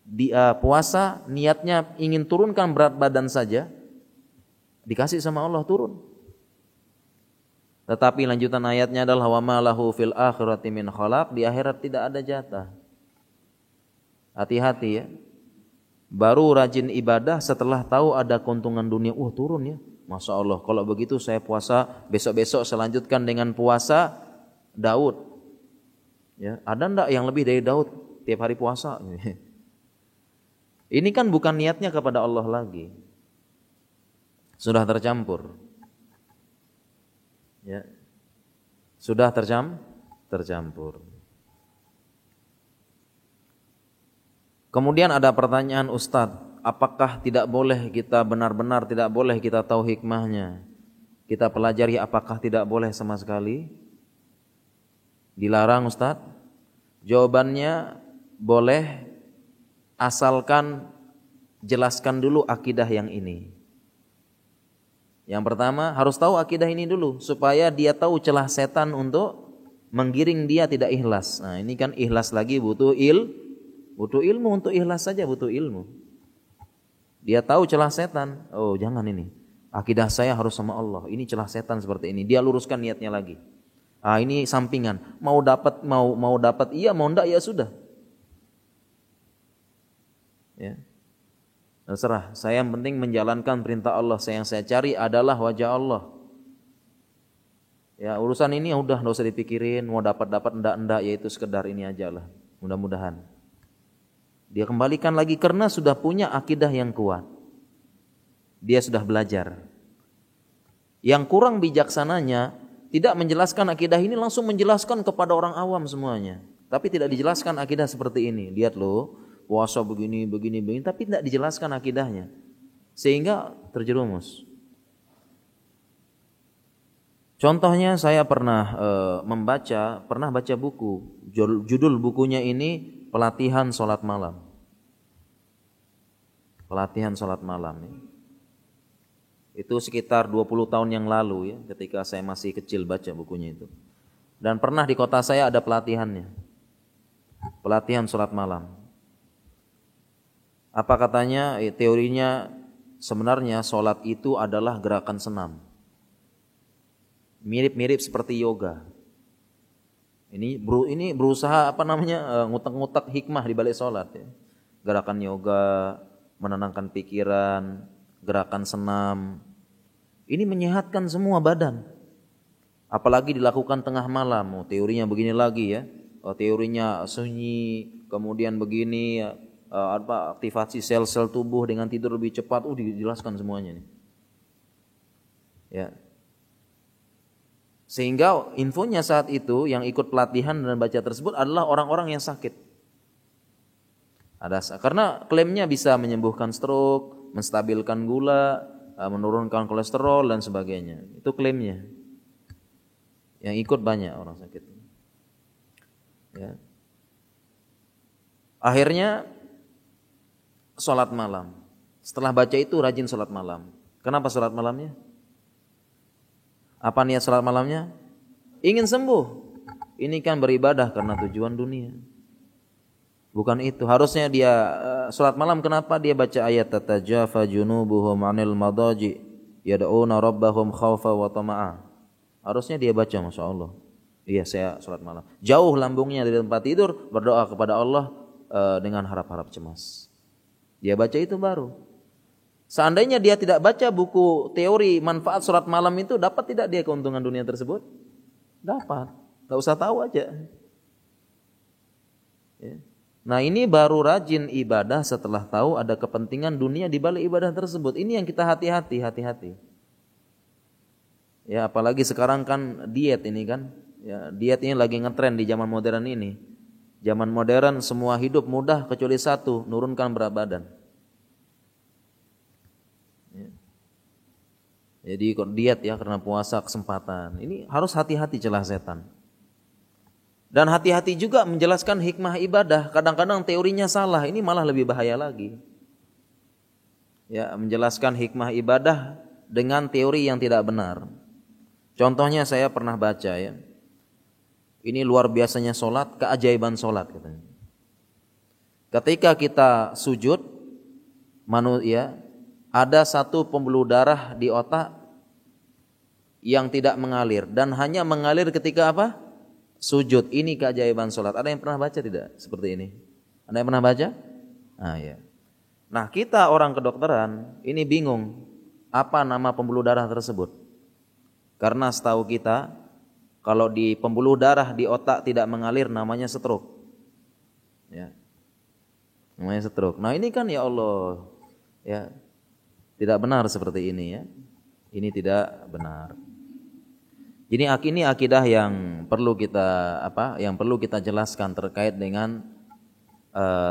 Dia puasa niatnya ingin turunkan berat badan saja, dikasih sama Allah turun. Tetapi lanjutan ayatnya adalah wa ma lahu fil akhirati min khalaq, di akhirat tidak ada jatah. Hati-hati ya. Baru rajin ibadah setelah tahu ada keuntungan dunia, turun ya. Masya Allah, kalau begitu saya puasa, besok-besok saya lanjutkan dengan puasa Daud. Ya, ada enggak yang lebih dari Daud tiap hari puasa? Ini kan bukan niatnya kepada Allah lagi. Sudah tercampur. Ya. Sudah tercampur. Kemudian ada pertanyaan, Ustadz, apakah tidak boleh kita benar-benar tidak boleh kita tahu hikmahnya? Kita pelajari, apakah tidak boleh sama sekali? Dilarang, Ustadz? Jawabannya boleh, asalkan jelaskan dulu akidah yang ini. Yang pertama harus tahu akidah ini dulu supaya dia tahu celah setan untuk menggiring dia tidak ikhlas. Nah, ini kan ikhlas lagi butuh ilmu, untuk ikhlas saja butuh ilmu. Dia tahu celah setan. Oh, jangan ini. Akidah saya harus sama Allah. Ini celah setan seperti ini. Dia luruskan niatnya lagi. Ini sampingan. Mau dapat iya, mau enggak ya sudah. Ya. Terserah. Saya yang penting menjalankan perintah Allah. Yang saya cari adalah wajah Allah. Ya, urusan ini udah enggak usah dipikirin, mau dapat enggak, ya itu sekedar ini aja lah. Mudah-mudahan dia kembalikan lagi karena sudah punya akidah yang kuat. Dia sudah belajar. Yang kurang bijaksananya tidak menjelaskan akidah ini, langsung menjelaskan kepada orang awam semuanya. Tapi tidak dijelaskan akidah seperti ini. Lihat loh, puasa begini, tapi tidak dijelaskan akidahnya. Sehingga terjerumus. Contohnya saya pernah baca buku. Judul bukunya ini Pelatihan Sholat Malam. Pelatihan Sholat Malam ya. Itu sekitar 20 tahun yang lalu ya, ketika saya masih kecil baca bukunya itu. Dan pernah di kota saya ada pelatihannya. Pelatihan Sholat Malam. Apa katanya? Teorinya sebenarnya sholat itu adalah gerakan senam. Mirip-mirip seperti yoga. Ini berusaha ngutak-ngutak hikmah di balik sholat ya. Gerakan yoga, menenangkan pikiran, gerakan senam. Ini menyehatkan semua badan. Apalagi dilakukan tengah malam. Teorinya begini lagi ya. Teorinya sunyi, kemudian begini aktivasi sel-sel tubuh dengan tidur lebih cepat. Dijelaskan semuanya nih. Ya. Sehingga infonya saat itu yang ikut pelatihan dan baca tersebut adalah orang-orang yang sakit. Karena klaimnya bisa menyembuhkan stroke, menstabilkan gula, menurunkan kolesterol dan sebagainya. Itu klaimnya. Yang ikut banyak orang sakit. Ya. Akhirnya sholat malam. Setelah baca itu rajin sholat malam. Kenapa sholat malamnya? Apa niat sholat malamnya? ingin sembuh. Ini kan beribadah karena tujuan dunia. Bukan itu. Harusnya dia salat malam, kenapa dia baca ayat tatajafa junubuhum 'anil madaji yad'una rabbahum khaufa wa tama'a. Harusnya dia baca, Masya Allah. Iya, saya salat malam. Jauh lambungnya dari tempat tidur, berdoa kepada Allah dengan harap-harap cemas. Dia baca itu baru. Seandainya dia tidak baca buku teori manfaat salat malam itu, dapat tidak dia keuntungan dunia tersebut? Dapat. Enggak usah tahu aja. Ya. Nah, ini baru rajin ibadah setelah tahu ada kepentingan dunia di balik ibadah tersebut. Ini yang kita hati-hati. Ya, apalagi sekarang kan diet ini kan. Ya, diet ini lagi ngetren di zaman modern ini. Zaman modern semua hidup mudah kecuali satu, nurunkan berat badan. Ya. Jadi diet ya karena puasa kesempatan. Ini harus hati-hati celah setan. Dan hati-hati juga menjelaskan hikmah ibadah. Kadang-kadang teorinya salah, ini malah lebih bahaya lagi. Ya, menjelaskan hikmah ibadah dengan teori yang tidak benar. Contohnya saya pernah baca ya. Ini luar biasanya solat, keajaiban solat katanya. Ketika kita sujud, manusia ada satu pembuluh darah di otak yang tidak mengalir dan hanya mengalir ketika apa? Sujud. Ini keajaiban solat. Ada yang pernah baca tidak seperti ini? Ada yang pernah baca? Ya. Nah, kita orang kedokteran ini bingung apa nama pembuluh darah tersebut. Karena setahu kita kalau di pembuluh darah di otak tidak mengalir namanya stroke. Ya. Namanya stroke. Nah, ini kan ya Allah ya tidak benar seperti ini ya. Ini tidak benar. Jadi ini akidah yang perlu kita jelaskan terkait dengan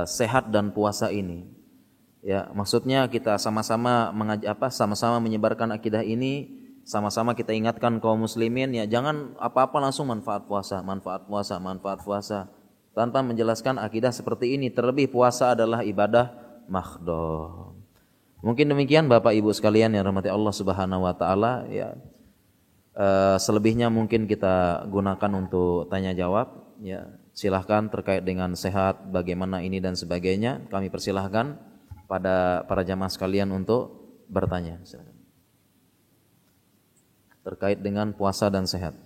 sehat dan puasa ini. Ya, maksudnya kita sama-sama sama-sama menyebarkan akidah ini, sama-sama kita ingatkan kaum muslimin ya jangan apa-apa langsung manfaat puasa tanpa menjelaskan akidah seperti ini. Terlebih puasa adalah ibadah mahdhah. Mungkin demikian Bapak Ibu sekalian yang rahmati Allah Subhanahu wa taala ya. Selebihnya mungkin kita gunakan untuk tanya jawab ya. Silahkan terkait dengan sehat bagaimana ini dan sebagainya kami persilahkan pada para jamaah sekalian untuk bertanya. Silakan. Terkait dengan puasa dan sehat.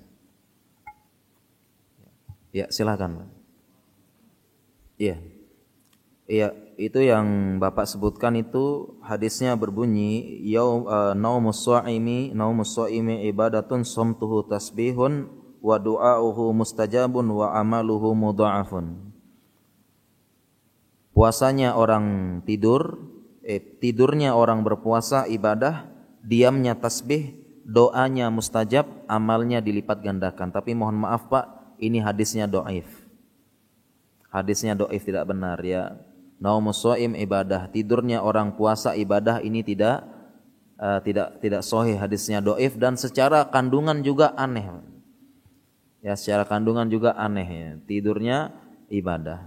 Ya, silakan. Iya. Iya, itu yang Bapak sebutkan itu hadisnya berbunyi naumus shaimi ibadatun sumtuhu tasbihun wa du'auhu mustajabun wa amaluhu mudha'afun. Puasanya orang tidurnya orang berpuasa ibadah, diamnya tasbih, doanya mustajab, amalnya dilipat gandakan. Tapi mohon maaf Pak, ini hadisnya dhaif. Hadisnya dhaif, tidak benar ya. Naumus shaim ibadah, tidurnya orang puasa ibadah, ini tidak sahih, hadisnya dhaif dan secara kandungan juga aneh. Ya, secara kandungan juga aneh ya. Tidurnya ibadah.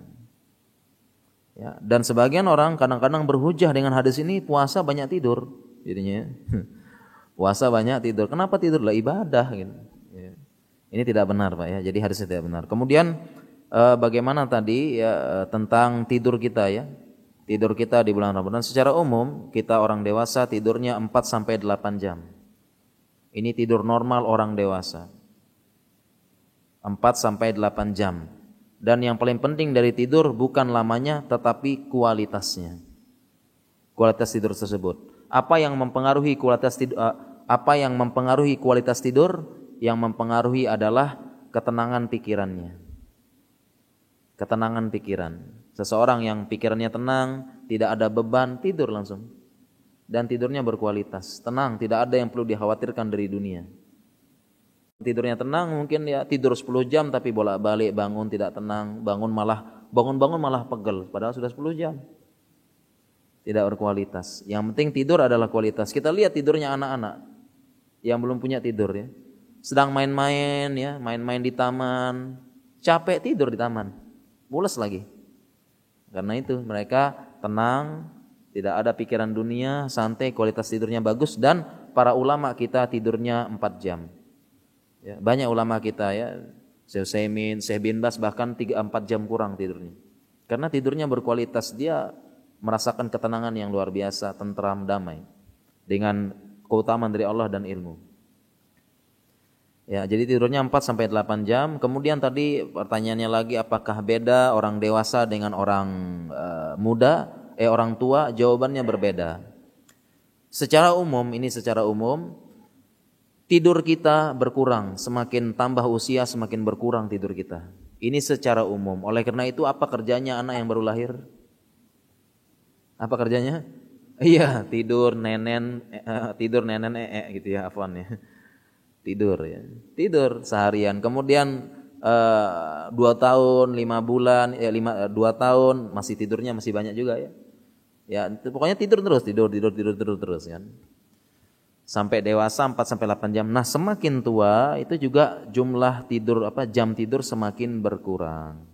Ya, dan sebagian orang kadang-kadang berhujah dengan hadis ini, puasa banyak tidur jadinya. Puasa banyak tidur. Kenapa tidur? Lah ibadah gitu. Ya. Ini tidak benar Pak ya. Jadi hadisnya tidak benar. Kemudian bagaimana tadi ya tentang tidur kita ya. Tidur kita di bulan Ramadan secara umum kita orang dewasa tidurnya 4 sampai 8 jam. Ini tidur normal orang dewasa. 4 sampai 8 jam. Dan yang paling penting dari tidur bukan lamanya tetapi kualitasnya. Kualitas tidur tersebut. Apa yang mempengaruhi kualitas tidur? Yang mempengaruhi adalah ketenangan pikirannya. Ketenangan pikiran. Seseorang yang pikirannya tenang, tidak ada beban, tidur langsung. Dan tidurnya berkualitas, tenang, tidak ada yang perlu dikhawatirkan dari dunia. Tidurnya tenang, mungkin ya tidur 10 jam tapi bolak-balik bangun tidak tenang, bangun malah pegel, padahal sudah 10 jam. Tidak berkualitas. Yang penting tidur adalah kualitas. Kita lihat tidurnya anak-anak yang belum punya tidur ya. Sedang main-main ya, main-main di taman, capek tidur di taman. Mules lagi. Karena itu mereka tenang, tidak ada pikiran dunia, santai, kualitas tidurnya bagus dan para ulama kita tidurnya 4 jam. Ya, banyak ulama kita ya, Syekh Utsaimin, Syekh bin Bas bahkan 3-4 jam kurang tidurnya. Karena tidurnya berkualitas, dia merasakan ketenangan yang luar biasa, tentram, damai dengan keutamaan dari Allah dan ilmu. Ya, jadi tidurnya 4 sampai 8 jam. Kemudian tadi pertanyaannya lagi, apakah beda orang dewasa dengan orang orang tua? Jawabannya berbeda. Secara umum tidur kita berkurang, semakin tambah usia semakin berkurang tidur kita. Ini secara umum. Oleh karena itu apa kerjanya anak yang baru lahir? Apa kerjanya? Iya, tidur nenen gitu ya, afwan ya. Tidur ya. Tidur seharian. Kemudian 2 tahun, 5 bulan, 2 tahun masih tidurnya masih banyak juga ya. Ya, pokoknya tidur terus kan. Sampai dewasa 4 sampai 8 jam. Nah, semakin tua itu juga jumlah tidur jam tidur semakin berkurang.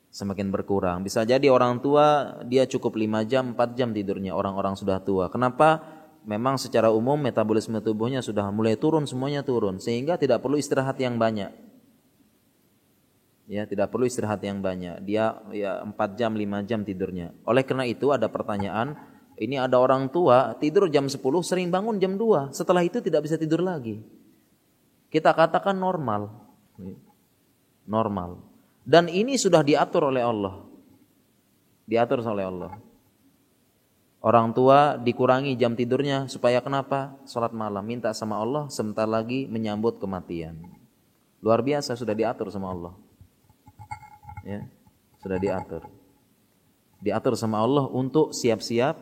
Semakin berkurang. Bisa jadi orang tua dia cukup 5 jam, 4 jam tidurnya orang-orang sudah tua. Kenapa? Memang secara umum metabolisme tubuhnya sudah mulai turun, semuanya turun sehingga tidak perlu istirahat yang banyak. Ya, tidak perlu istirahat yang banyak. Dia ya 4 jam, 5 jam tidurnya. Oleh karena itu ada pertanyaan, ini ada orang tua tidur jam 10 sering bangun jam 2. Setelah itu tidak bisa tidur lagi. Kita katakan normal. Normal. Dan ini sudah diatur oleh Allah. Diatur oleh Allah. Orang tua dikurangi jam tidurnya supaya kenapa? Salat malam, minta sama Allah sebentar lagi menyambut kematian. Luar biasa, sudah diatur sama Allah. Ya, sudah diatur. Diatur sama Allah untuk siap-siap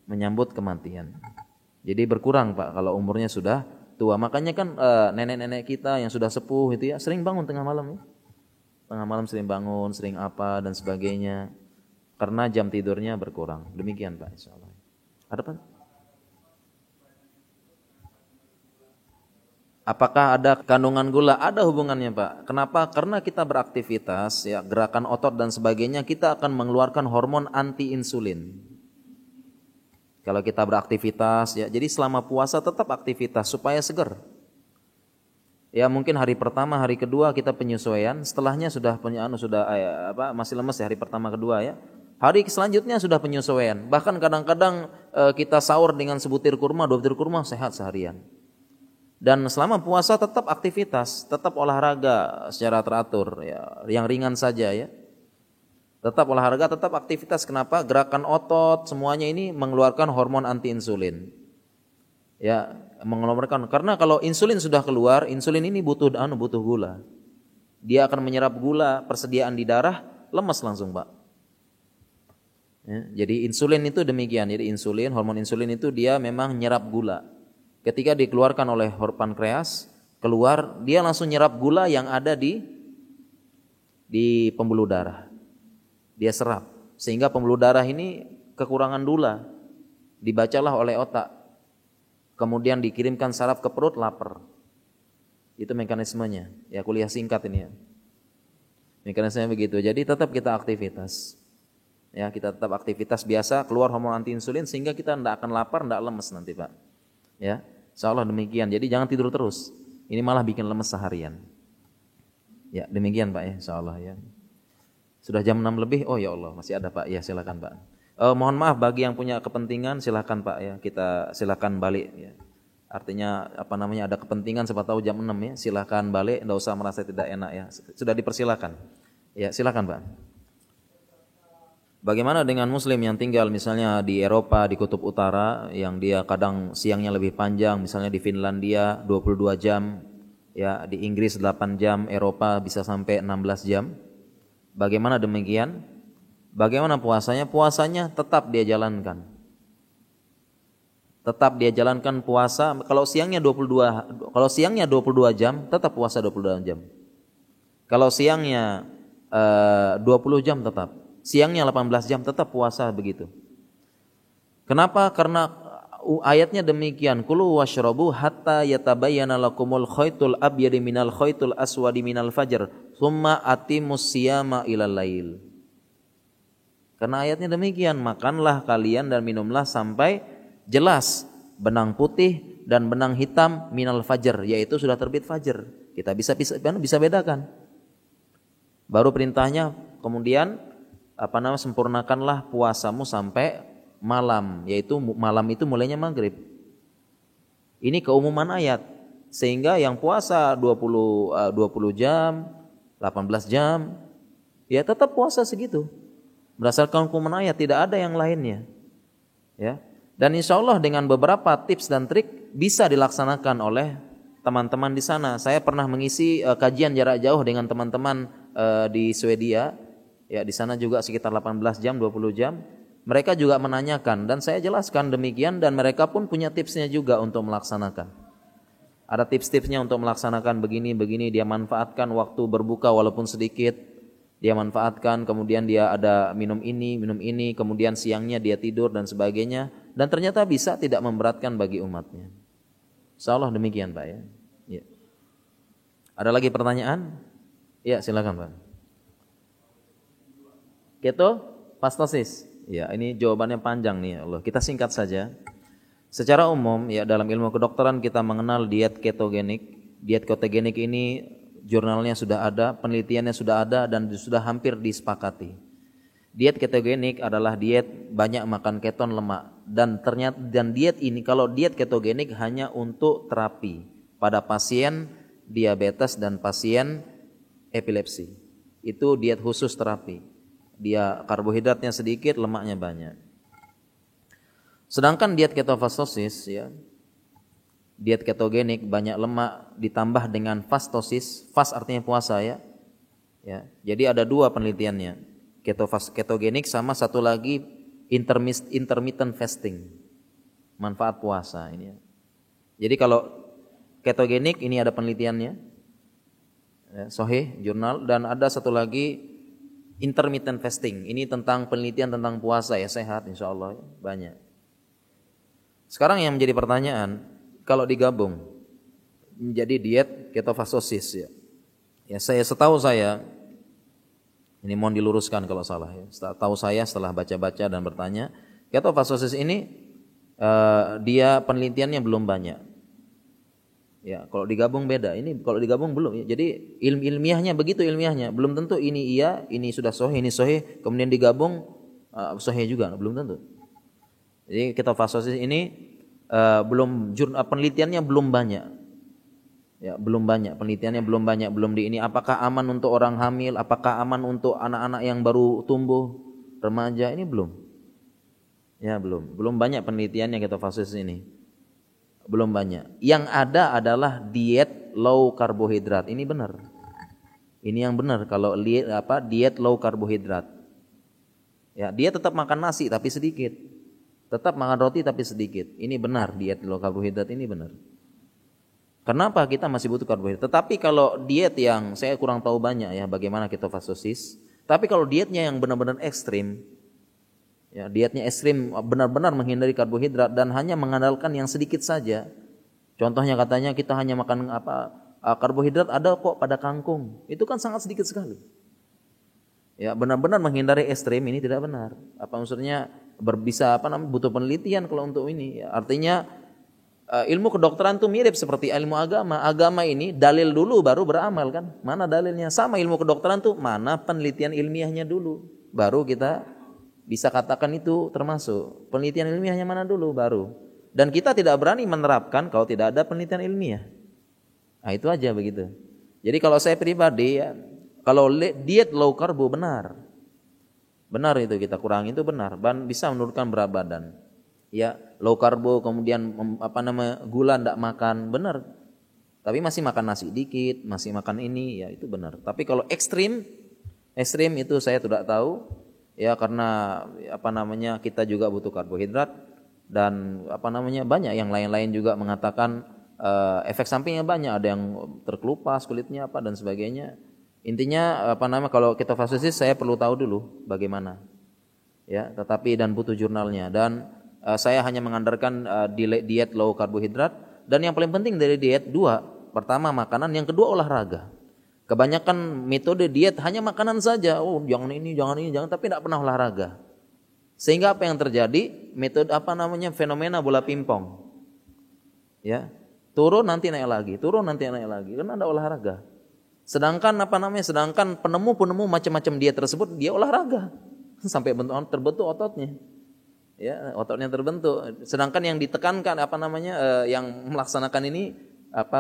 menyambut kematian. Jadi berkurang Pak kalau umurnya sudah tua. Makanya kan nenek-nenek kita yang sudah sepuh itu ya sering bangun tengah malam ya. Tengah malam sering bangun, sering apa dan sebagainya. Karena jam tidurnya berkurang. Demikian Pak, insyaallah. Ada Pak? Apakah ada kandungan gula? Ada hubungannya Pak. Kenapa? Karena kita beraktivitas, ya gerakan otot dan sebagainya, kita akan mengeluarkan hormon anti insulin. Kalau kita beraktivitas, ya jadi selama puasa tetap aktivitas supaya segar. Ya mungkin hari pertama, hari kedua kita penyesuaian, setelahnya sudah masih lemes ya hari pertama kedua ya. Hari selanjutnya sudah penyesuaian. Bahkan kadang-kadang kita sahur dengan sebutir kurma, 2 butir kurma sehat seharian. Dan selama puasa tetap aktivitas, tetap olahraga secara teratur ya, yang ringan saja ya. Tetap olahraga, tetap aktivitas. Kenapa? Gerakan otot semuanya ini mengeluarkan hormon anti insulin. Ya, mengeluarkan karena kalau insulin sudah keluar, insulin ini butuh gula. Dia akan menyerap gula, persediaan di darah lemas langsung, Pak. Ya, jadi insulin itu demikian. Jadi hormon insulin itu dia memang nyerap gula. Ketika dikeluarkan oleh pankreas, keluar dia langsung nyerap gula yang ada di pembuluh darah. Dia serap sehingga pembuluh darah ini kekurangan gula. Dibacalah oleh otak. Kemudian dikirimkan saraf ke perut, lapar. Itu mekanismenya. Ya kuliah singkat ini ya. Mekanismenya begitu. Jadi tetap kita aktivitas. Ya, kita tetap aktivitas biasa, keluar hormon anti insulin sehingga kita tidak akan lapar, tidak lemes nanti Pak. Ya, insyaallah demikian. Jadi jangan tidur terus. Ini malah bikin lemes seharian. Ya, demikian Pak ya, insyaallah ya. Sudah jam 6 lebih. Oh ya Allah, masih ada Pak. Ya, silakan Pak. Mohon maaf bagi yang punya kepentingan, silakan Pak ya. Kita silakan balik ya. Artinya ada kepentingan siapa tahu jam 6 ya. Silakan balik, enggak usah merasa tidak enak ya. Sudah dipersilakan. Ya, silakan Pak. Bagaimana dengan muslim yang tinggal misalnya di Eropa, di Kutub Utara, yang dia kadang siangnya lebih panjang, misalnya di Finlandia 22 jam, ya di Inggris 8 jam, Eropa bisa sampai 16 jam. Bagaimana demikian? Bagaimana puasanya? Puasanya tetap dia jalankan. Tetap dia jalankan puasa. Kalau siangnya 22 jam, tetap puasa 22 jam. Kalau siangnya 20 jam tetap. Siangnya 18 jam tetap puasa begitu. Kenapa? Karena ayatnya demikian, kulu washrabu hatta yatabayyana lakumul khaitul abyad minal khaitul aswadi minal fajr, tsumma atimus siyama ilal lail. Karena ayatnya demikian, makanlah kalian dan minumlah sampai jelas benang putih dan benang hitam minal fajr, yaitu sudah terbit fajar. Kita bisa bedakan. Baru perintahnya kemudian sempurnakanlah puasamu sampai malam, yaitu malam itu mulainya maghrib. Ini keumuman ayat, sehingga yang puasa 20 jam, 18 jam, ya tetap puasa segitu. Berdasarkan keumuman ayat, tidak ada yang lainnya. Ya. Dan insya Allah dengan beberapa tips dan trik bisa dilaksanakan oleh teman-teman di sana. Saya pernah mengisi kajian jarak jauh dengan teman-teman di Swedia. Ya, di sana juga sekitar 18 jam, 20 jam. Mereka juga menanyakan dan saya jelaskan demikian, dan mereka pun punya tipsnya juga untuk melaksanakan. Ada tips-tipsnya untuk melaksanakan begini, dia manfaatkan waktu berbuka walaupun sedikit. Dia manfaatkan, kemudian dia ada minum ini, kemudian siangnya dia tidur dan sebagainya. Dan ternyata bisa tidak memberatkan bagi umatnya. Insyaallah demikian Pak ya. Ya. Ada lagi pertanyaan? Ya silakan Pak. Ketofastosis. Ya ini jawabannya panjang nih ya Allah. Kita singkat saja. Secara umum ya dalam ilmu kedokteran kita mengenal diet ketogenik. Diet ketogenik ini jurnalnya sudah ada, penelitiannya sudah ada dan sudah hampir disepakati. Diet ketogenik adalah diet banyak makan keton lemak, dan ternyata diet ini, kalau diet ketogenik hanya untuk terapi pada pasien diabetes dan pasien epilepsi. Itu diet khusus terapi. Dia karbohidratnya sedikit, lemaknya banyak. Sedangkan diet ketofastosis ya, diet ketogenik banyak lemak ditambah dengan fastosis. Fast artinya puasa ya. Ya, jadi ada dua penelitiannya. Ketogenik sama satu lagi intermittent fasting. Manfaat puasa ini ya. Jadi kalau ketogenik ini ada penelitiannya. Ya, Sahih jurnal, dan ada satu lagi intermittent fasting. Ini tentang penelitian tentang puasa ya, sehat insyaallah ya, banyak. Sekarang yang menjadi pertanyaan, kalau digabung menjadi diet ketofastosis ya. Ya setahu saya, ini mohon diluruskan kalau salah ya. Tahu saya setelah baca-baca dan bertanya, ketofastosis ini dia penelitiannya belum banyak. Ya, kalau digabung beda. Ini kalau digabung belum ya. Jadi ilmiahnya begitu ilmiahnya, belum tentu ini iya, ini sudah sahih, ini sahih, kemudian digabung sahih juga, belum tentu. Jadi ketofastosis ini penelitiannya belum banyak. Ya, belum banyak penelitiannya, belum di ini apakah aman untuk orang hamil, apakah aman untuk anak-anak yang baru tumbuh, remaja, ini belum. Ya, belum banyak penelitiannya ketofastosis ini. Belum banyak. Yang ada adalah diet low karbohidrat. Ini benar. Ini yang benar kalau diet low karbohidrat. Ya, dia tetap makan nasi tapi sedikit. Tetap makan roti tapi sedikit. Ini benar, diet low karbohidrat ini benar. Kenapa kita masih butuh karbohidrat? Tetapi kalau diet yang saya kurang tahu banyak ya bagaimana ketofastosis. Tapi kalau dietnya yang benar-benar ekstrim, ya dietnya ekstrim, benar-benar menghindari karbohidrat dan hanya mengandalkan yang sedikit saja. Contohnya katanya kita hanya makan karbohidrat ada kok pada kangkung. Itu kan sangat sedikit sekali. Ya benar-benar menghindari ekstrim ini tidak benar. Apa maksudnya butuh penelitian kalau untuk ini. Ya, artinya ilmu kedokteran itu mirip seperti ilmu agama. Agama ini dalil dulu baru beramal kan. Mana dalilnya? Sama ilmu kedokteran tuh mana penelitian ilmiahnya dulu. Baru kita bisa katakan itu termasuk. Penelitian ilmiahnya mana dulu baru. Dan kita tidak berani menerapkan kalau tidak ada penelitian ilmiah. Nah itu aja begitu. Jadi kalau saya pribadi ya, kalau diet low karbo benar. Benar itu kita kurangi itu benar. Bisa menurunkan berat badan. Ya, low karbo kemudian gula enggak makan, benar. Tapi masih makan nasi dikit, masih makan ini, ya itu benar. Tapi kalau ekstrim itu saya tidak tahu. Ya karena kita juga butuh karbohidrat dan banyak yang lain-lain juga mengatakan efek sampingnya banyak, ada yang terkelupas kulitnya dan sebagainya. Intinya kalau ketofastosis saya perlu tahu dulu bagaimana. Ya, tetapi dan butuh jurnalnya dan saya hanya mengandalkan diet low karbohidrat dan yang paling penting dari diet dua, pertama makanan, yang kedua olahraga. Kebanyakan metode diet hanya makanan saja, jangan ini, tapi tidak pernah olahraga. Sehingga apa yang terjadi? Metode fenomena bola pingpong. Ya. Turun nanti naik lagi, turun nanti naik lagi. Kan ada olahraga. Sedangkan sedangkan penemu macam-macam diet tersebut dia olahraga sampai terbentuk ototnya. Ya, ototnya terbentuk. Sedangkan yang ditekankan yang melaksanakan ini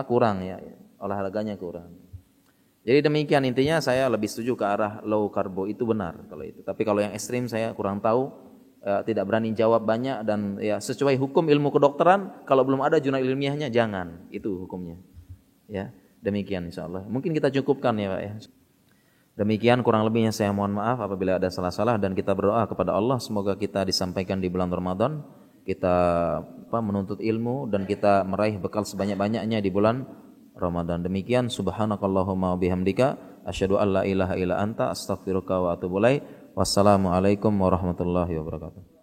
kurang ya, olahraganya kurang. Jadi demikian intinya, saya lebih setuju ke arah low karbo itu benar kalau itu. Tapi kalau yang ekstrim saya kurang tahu, tidak berani jawab banyak, dan ya sesuai hukum ilmu kedokteran kalau belum ada jurnal ilmiahnya jangan, itu hukumnya. Ya, demikian insyaallah. Mungkin kita cukupkan ya Pak ya. Demikian kurang lebihnya, saya mohon maaf apabila ada salah-salah, dan kita berdoa kepada Allah semoga kita disampaikan di bulan Ramadan, kita menuntut ilmu dan kita meraih bekal sebanyak-banyaknya di bulan Ramadan. Demikian, subhanakallahumma wa bihamdika asyhadu an la ilaha illa anta astaghfiruka wa atubu ilaik. Wassalamualaikum warahmatullahi wabarakatuh.